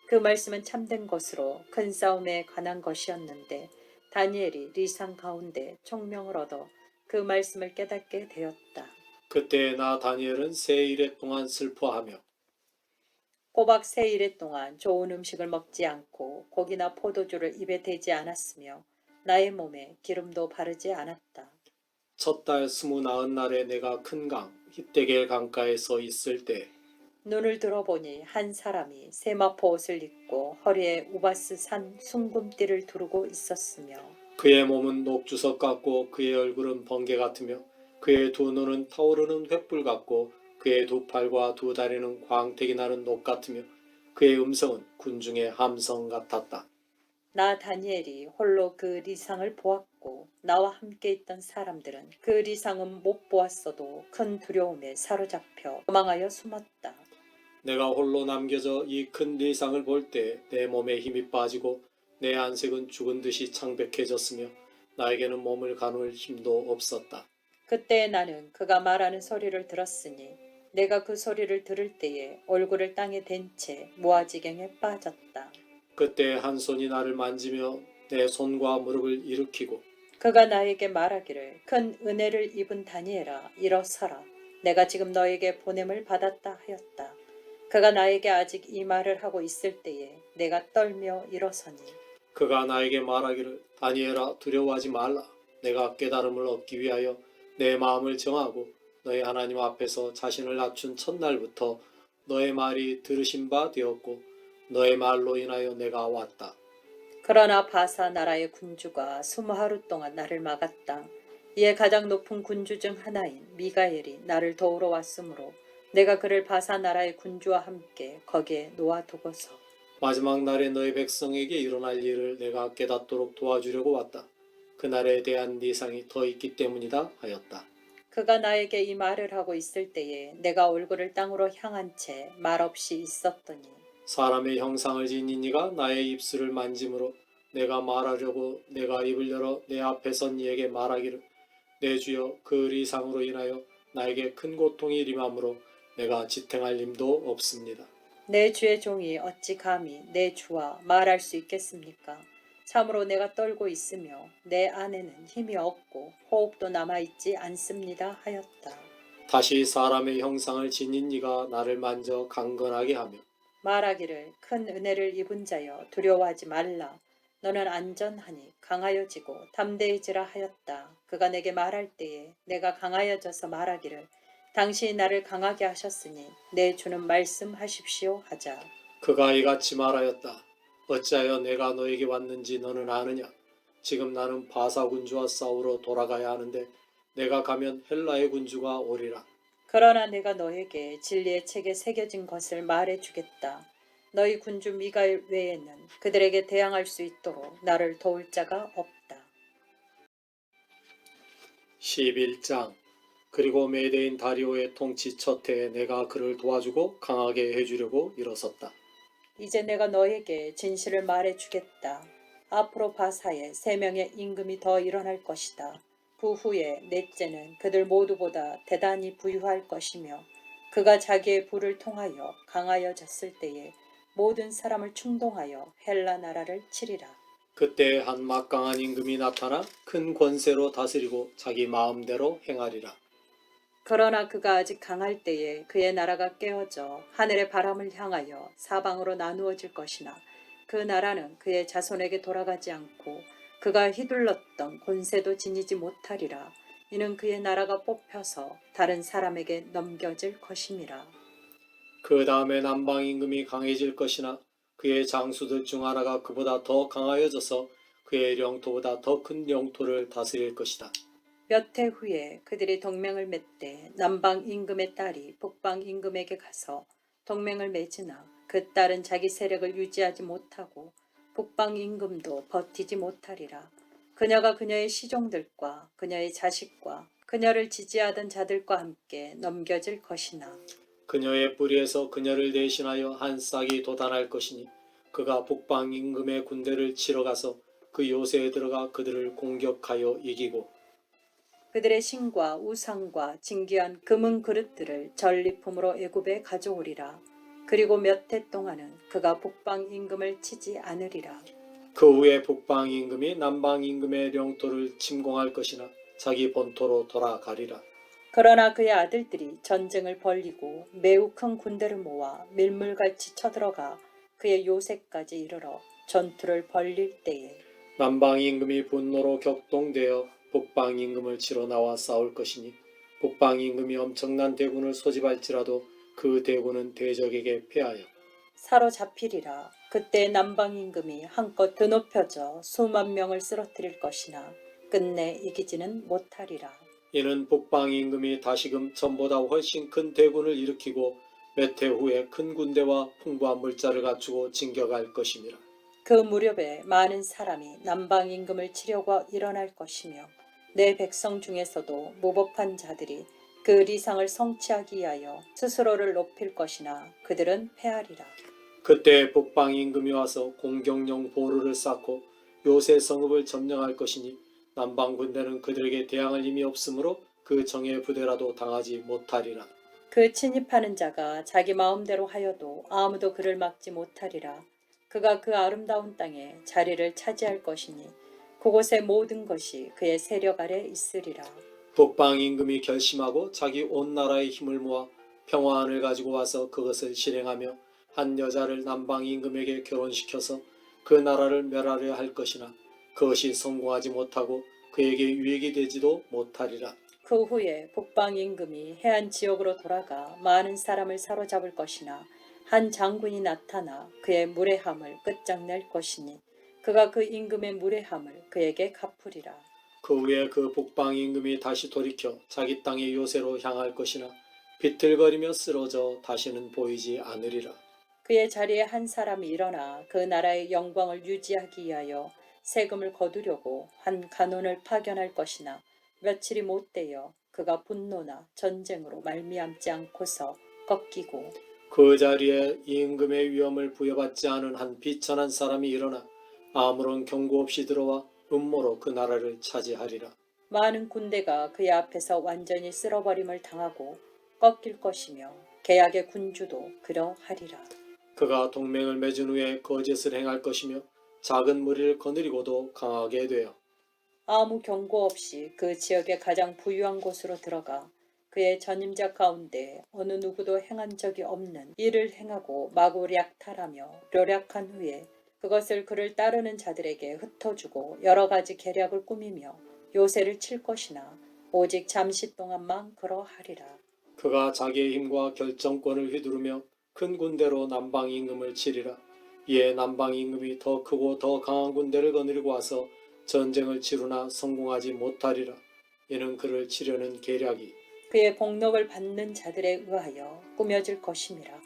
그 말씀은 참된 것으로 큰 싸움에 관한 것이었는데 다니엘이 리상 가운데 총명을 얻어 그 말씀을 깨닫게 되었다. 그때 나 다니엘은 세 일해 동안 슬퍼하며 꼬박 세 일해 동안 좋은 음식을 먹지 않고 고기나 포도주를 입에 대지 않았으며 나의 몸에 기름도 바르지 않았다. 첫 달 29날에 내가 큰 강 히데겔 강가에 서 있을 때 눈을 들어보니 한 사람이 세마포 옷을 입고 허리에 우바스 산 숭금띠를 두르고 있었으며 그의 몸은 녹주석 같고 그의 얼굴은 번개 같으며 그의 두 눈은 타오르는 횃불 같고 그의 두 팔과 두 다리는 광택이 나는 녹 같으며 그의 음성은 군중의 함성 같았다. 나 다니엘이 홀로 그 리상을 보았고 나와 함께 있던 사람들은 그 리상은 못 보았어도 큰 두려움에 사로잡혀 도망하여 숨었다. 내가 홀로 남겨져 이 큰 리상을 볼 때 내 몸에 힘이 빠지고 내 안색은 죽은 듯이 창백해졌으며 나에게는 몸을 가눌 힘도 없었다. 그때 나는 그가 말하는 소리를 들었으니 내가 그 소리를 들을 때에 얼굴을 땅에 댄 채 무아지경에 빠졌다. 그때 한 손이 나를 만지며 내 손과 무릎을 일으키고 그가 나에게 말하기를 큰 은혜를 입은 다니엘아 일어서라 내가 지금 너에게 보냄을 받았다 하였다. 그가 나에게 아직 이 말을 하고 있을 때에 내가 떨며 일어서니 그가 나에게 말하기를 다니엘아 두려워하지 말라. 내가 깨달음을 얻기 위하여 내 마음을 정하고 너의 하나님 앞에서 자신을 낮춘 첫날부터 너의 말이 들으신 바 되었고 너의 말로 인하여 내가 왔다. 그러나 바사 나라의 군주가 20하루 동안 나를 막았다. 이에 가장 높은 군주 중 하나인 미가엘이 나를 도우러 왔으므로 내가 그를 바사 나라의 군주와 함께 거기에 놓아두고서 마지막 날에 너희 백성에게 일어날 일을 내가 깨닫도록 도와주려고 왔다. 그날에 대한 니상이 더 있기 때문이다 하였다. 그가 나에게 이 말을 하고 있을 때에 내가 얼굴을 땅으로 향한 채 말없이 있었더니 사람의 형상을 지닌 이가 나의 입술을 만짐으로 내가 말하려고 내가 입을 열어 내 앞에 선 이에게 말하기를 내 주여 그 리상으로 인하여 나에게 큰 고통이 임함으로 내가 지탱할 힘도 없습니다. 내 주의 종이 어찌 감히 내 주와 말할 수 있겠습니까? 참으로 내가 떨고 있으며 내 안에는 힘이 없고 호흡도 남아있지 않습니다 하였다. 다시 사람의 형상을 지닌 이가 나를 만져 강건하게 하며 말하기를 큰 은혜를 입은 자여 두려워하지 말라. 너는 안전하니 강하여지고 담대해지라 하였다. 그가 내게 말할 때에 내가 강하여져서 말하기를 당신이 나를 강하게 하셨으니 내 주는 말씀하십시오 하자. 그가 이같이 말하였다. 어찌하여 내가 너에게 왔는지 너는 아느냐? 지금 나는 바사 군주와 싸우러 돌아가야 하는데 내가 가면 헬라의 군주가 오리라. 그러나 내가 너에게 진리의 책에 새겨진 것을 말해주겠다. 너희 군주 미가엘 외에는 그들에게 대항할 수 있도록 나를 도울 자가 없다. 11장 그리고 메대인 다리오의 통치 첫 해에 내가 그를 도와주고 강하게 해주려고 일어섰다. 이제 내가 너에게 진실을 말해주겠다. 앞으로 바사에 3명의 임금이 더 일어날 것이다. 그 후에 넷째는 그들 모두보다 대단히 부유할 것이며 그가 자기의 부를 통하여 강하여졌을 때에 모든 사람을 충동하여 헬라 나라를 치리라. 그때 한 막강한 임금이 나타나 큰 권세로 다스리고 자기 마음대로 행하리라. 그러나 그가 아직 강할 때에 그의 나라가 깨어져 하늘의 바람을 향하여 사방으로 나누어질 것이나 그 나라는 그의 자손에게 돌아가지 않고 그가 휘둘렀던 권세도 지니지 못하리라. 이는 그의 나라가 뽑혀서 다른 사람에게 넘겨질 것임이라. 그 다음에 남방 임금이 강해질 것이나 그의 장수들 중 하나가 그보다 더 강하여져서 그의 영토보다 더 큰 영토를 다스릴 것이다. 몇 해 후에 그들이 동맹을 맺되 남방 임금의 딸이 북방 임금에게 가서 동맹을 맺으나 그 딸은 자기 세력을 유지하지 못하고 북방 임금도 버티지 못하리라. 그녀가 그녀의 시종들과 그녀의 자식과 그녀를 지지하던 자들과 함께 넘겨질 것이나 그녀의 뿌리에서 그녀를 대신하여 한 싹이 돋아날 것이니 그가 북방 임금의 군대를 치러 가서 그 요새에 들어가 그들을 공격하여 이기고 그들의 신과 우상과 진귀한 금은 그릇들을 전리품으로 애굽에 가져오리라. 그리고 몇 해 동안은 그가 북방 임금을 치지 않으리라. 그 후에 북방 임금이 남방 임금의 영토를 침공할 것이나 자기 본토로 돌아가리라. 그러나 그의 아들들이 전쟁을 벌이고 매우 큰 군대를 모아 밀물같이 쳐들어가 그의 요새까지 이르러 전투를 벌릴 때에 남방 임금이 분노로 격동되어 북방 임금을 치러 나와 싸울 것이니 북방 임금이 엄청난 대군을 소집할지라도 그 대군은 대적에게 패하여 사로잡히리라. 그때 남방 임금이 한껏 드높여져 수만 명을 쓰러뜨릴 것이나 끝내 이기지는 못하리라. 이는 북방 임금이 다시금 전보다 훨씬 큰 대군을 일으키고 몇 해 후에 큰 군대와 풍부한 물자를 갖추고 진격할 것임이라. 그 무렵에 많은 사람이 남방 임금을 치려고 일어날 것이며 내 백성 중에서도 무법한 자들이 그 리상을 성취하기 위하여 스스로를 높일 것이나 그들은 패하리라. 그때 북방 임금이 와서 공격용 보루를 쌓고 요새 성읍을 점령할 것이니 남방 군대는 그들에게 대항할 힘이 없으므로 그 정예 부대라도 당하지 못하리라. 그 침입하는 자가 자기 마음대로 하여도 아무도 그를 막지 못하리라. 그가 그 아름다운 땅에 자리를 차지할 것이니 그곳의 모든 것이 그의 세력 아래 있으리라. 북방 임금이 결심하고 자기 온 나라의 힘을 모아 평화안을 가지고 와서 그것을 실행하며 한 여자를 남방 임금에게 결혼시켜서 그 나라를 멸하려 할 것이나 그것이 성공하지 못하고 그에게 유익이 되지도 못하리라. 그 후에 북방 임금이 해안 지역으로 돌아가 많은 사람을 사로잡을 것이나 한 장군이 나타나 그의 무례함을 끝장낼 것이니 그가 그 임금의 무례함을 그에게 갚으리라. 그 후에 그 북방 임금이 다시 돌이켜 자기 땅의 요새로 향할 것이나 비틀거리며 쓰러져 다시는 보이지 않으리라. 그의 자리에 한 사람이 일어나 그 나라의 영광을 유지하기 위하여 세금을 거두려고 한 간원을 파견할 것이나 며칠이 못되어 그가 분노나 전쟁으로 말미암지 않고서 꺾이고 그 자리에 임금의 위엄을 부여받지 않은 한 비천한 사람이 일어나 아무런 경고 없이 들어와 음모로 그 나라를 차지하리라. 많은 군대가 그의 앞에서 완전히 쓸어버림을 당하고 꺾일 것이며 계약의 군주도 그러하리라. 그가 동맹을 맺은 후에 거짓을 행할 것이며 작은 무리를 거느리고도 강하게 되어 아무 경고 없이 그 지역의 가장 부유한 곳으로 들어가 그의 전임자 가운데 어느 누구도 행한 적이 없는 일을 행하고 마구 략탈하며 료략한 후에 그것을 그를 따르는 자들에게 흩어주고 여러 가지 계략을 꾸미며 요새를 칠 것이나 오직 잠시 동안만 그러하리라. 그가 자기의 힘과 결정권을 휘두르며 큰 군대로 남방 임금을 치리라. 이에 남방 임금이 더 크고 더 강한 군대를 거느리고 와서 전쟁을 치르나 성공하지 못하리라. 이는 그를 치려는 계략이 그의 복록을 받는 자들에 의하여 꾸며질 것임이라.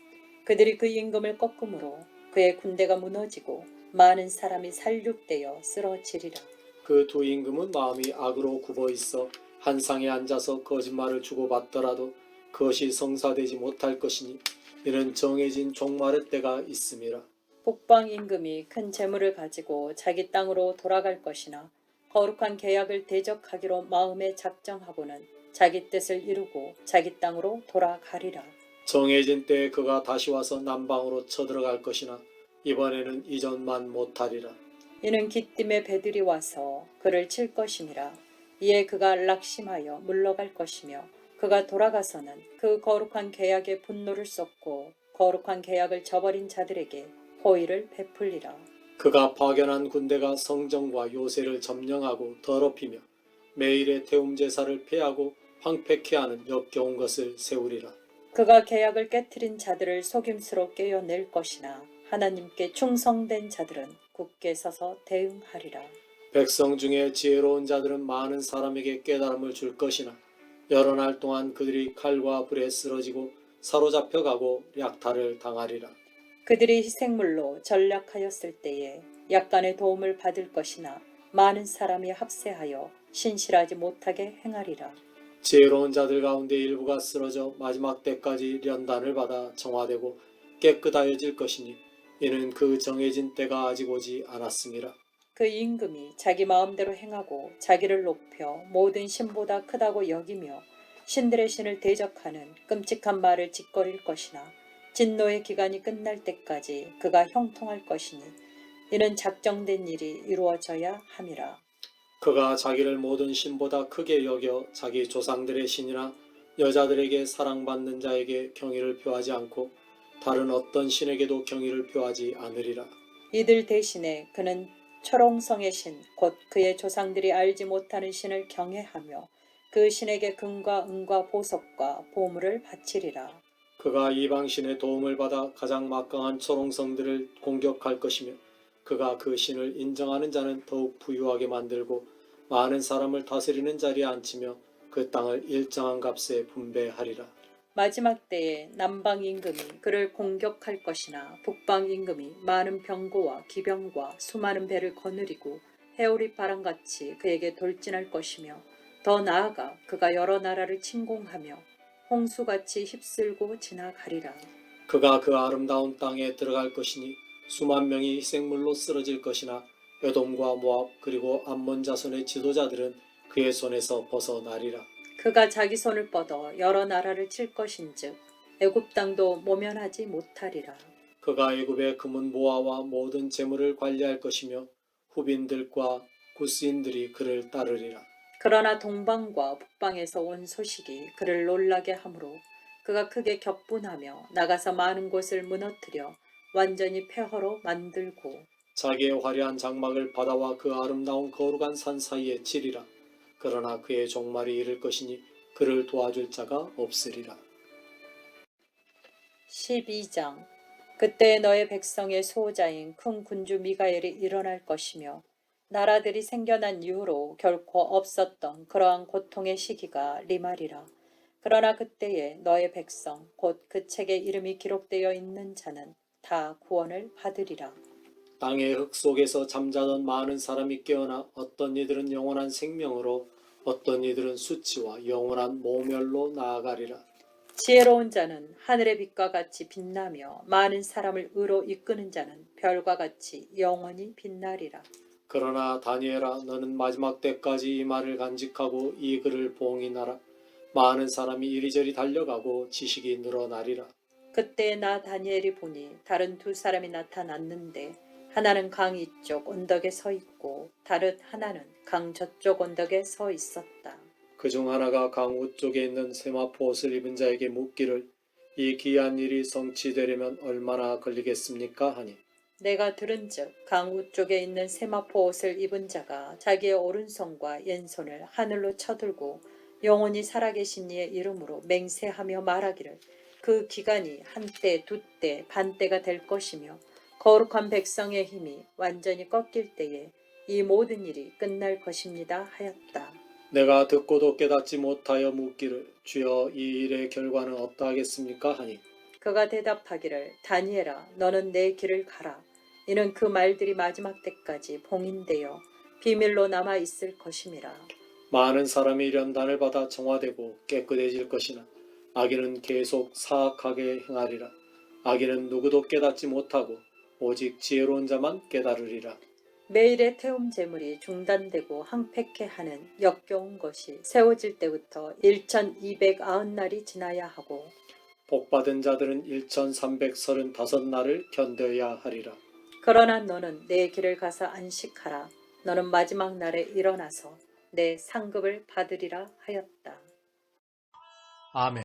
그들이 그 임금을 꺾음으로 그의 군대가 무너지고 많은 사람이 살육되어 쓰러지리라. 그 두 임금은 마음이 악으로 굽어 있어 한 상에 앉아서 거짓말을 주고받더라도 그것이 성사되지 못할 것이니 이는 정해진 종말의 때가 있음이라. 북방 임금이 큰 재물을 가지고 자기 땅으로 돌아갈 것이나 거룩한 계약을 대적하기로 마음에 작정하고는 자기 뜻을 이루고 자기 땅으로 돌아가리라. 정해진 때에 그가 다시 와서 남방으로 쳐들어갈 것이나 이번에는 이전만 못하리라. 이는 기띔의 배들이 와서 그를 칠 것임이라. 이에 그가 낙심하여 물러갈 것이며 그가 돌아가서는 그 거룩한 계약에 분노를 쏟고 거룩한 계약을 저버린 자들에게 호의를 베풀리라. 그가 파견한 군대가 성전과 요새를 점령하고 더럽히며 매일의 태움 제사를 폐하고 황폐케 하는 역겨운 것을 세우리라. 그가 계약을 깨트린 자들을 속임수로 깨어낼 것이나 하나님께 충성된 자들은 굳게 서서 대응하리라. 백성 중에 지혜로운 자들은 많은 사람에게 깨달음을 줄 것이나 여러 날 동안 그들이 칼과 불에 쓰러지고 사로잡혀가고 약탈을 당하리라. 그들이 희생물로 전략하였을 때에 약간의 도움을 받을 것이나 많은 사람이 합세하여 신실하지 못하게 행하리라. 지혜로운 자들 가운데 일부가 쓰러져 마지막 때까지 연단을 받아 정화되고 깨끗하여질 것이니 이는 그 정해진 때가 아직 오지 않았음이라. 그 임금이 자기 마음대로 행하고 자기를 높여 모든 신보다 크다고 여기며 신들의 신을 대적하는 끔찍한 말을 짓거릴 것이나 진노의 기간이 끝날 때까지 그가 형통할 것이니 이는 작정된 일이 이루어져야 함이라. 그가 자기를 모든 신보다 크게 여겨 자기 조상들의 신이나 여자들에게 사랑받는 자에게 경의를 표하지 않고 다른 어떤 신에게도 경의를 표하지 않으리라. 이들 대신에 그는 초롱성의 신, 곧 그의 조상들이 알지 못하는 신을 경외하며 그 신에게 금과 은과 보석과 보물을 바치리라. 그가 이방신의 도움을 받아 가장 막강한 초롱성들을 공격할 것이며 그가 그 신을 인정하는 자는 더욱 부유하게 만들고 많은 사람을 다스리는 자리에 앉히며 그 땅을 일정한 값에 분배하리라. 마지막 때에 남방 임금이 그를 공격할 것이나 북방 임금이 많은 병거와 기병과 수많은 배를 거느리고 해오리 바람같이 그에게 돌진할 것이며 더 나아가 그가 여러 나라를 침공하며 홍수같이 휩쓸고 지나가리라. 그가 그 아름다운 땅에 들어갈 것이니 수만 명이 희생물로 쓰러질 것이나 에돔과 모압 그리고 암몬 자손의 지도자들은 그의 손에서 벗어나리라. 그가 자기 손을 뻗어 여러 나라를 칠 것인즉 애굽 땅도 모면하지 못하리라. 그가 애굽의 금은 모아와 모든 재물을 관리할 것이며 후빈들과 구스인들이 그를 따르리라. 그러나 동방과 북방에서 온 소식이 그를 놀라게 하므로 그가 크게 격분하며 나가서 많은 곳을 무너뜨려 완전히 폐허로 만들고 자기의 화려한 장막을 바다와 그 아름다운 거룩한 산 사이에 치리라. 그러나 그의 종말이 이를 것이니 그를 도와줄 자가 없으리라. 12장. 그때 너의 백성의 수호자인 큰 군주 미가엘이 일어날 것이며 나라들이 생겨난 이후로 결코 없었던 그러한 고통의 시기가 리말이라. 그러나 그때에 너의 백성 곧 그 책에 이름이 기록되어 있는 자는 다 구원을 받으리라. 땅의 흙 속에서 잠자던 많은 사람이 깨어나 어떤 이들은 영원한 생명으로 어떤 이들은 수치와 영원한 모멸로 나아가리라. 지혜로운 자는 하늘의 빛과 같이 빛나며 많은 사람을 의로 이끄는 자는 별과 같이 영원히 빛나리라. 그러나 다니엘아 너는 마지막 때까지 이 말을 간직하고 이 글을 봉인하라. 많은 사람이 이리저리 달려가고 지식이 늘어나리라. 그때 나 다니엘이 보니 다른 두 사람이 나타났는데 하나는 강 이쪽 언덕에 서 있고 다른 하나는 강 저쪽 언덕에 서 있었다. 그중 하나가 강우 쪽에 있는 세마포 옷을 입은 자에게 묻기를 이 귀한 일이 성취되려면 얼마나 걸리겠습니까 하니 내가 들은즉 강우 쪽에 있는 세마포 옷을 입은 자가 자기의 오른손과 왼손을 하늘로 쳐들고 영원히 살아계신 이의 이름으로 맹세하며 말하기를 그 기간이 한때 두때 반때가 될 것이며 거룩한 백성의 힘이 완전히 꺾일 때에 이 모든 일이 끝날 것입니다 하였다. 내가 듣고도 깨닫지 못하여 묻기를 주여 이 일의 결과는 어떠하겠습니까 하니 그가 대답하기를 다니엘아 너는 내 길을 가라. 이는 그 말들이 마지막 때까지 봉인되어 비밀로 남아 있을 것임이라. 많은 사람이 연단을 받아 정화되고 깨끗해질 것이나 악인은 계속 사악하게 행하리라. 악인은 누구도 깨닫지 못하고 오직 지혜로운 자만 깨달으리라. 매일의 태움 제물이 중단되고 항폐케 하는 역겨운 것이 세워질 때부터 1290날이 지나야 하고 복받은 자들은 1335날을 견뎌야 하리라. 그러나 너는 내 길을 가서 안식하라. 너는 마지막 날에 일어나서 내 상급을 받으리라 하였다. 아멘.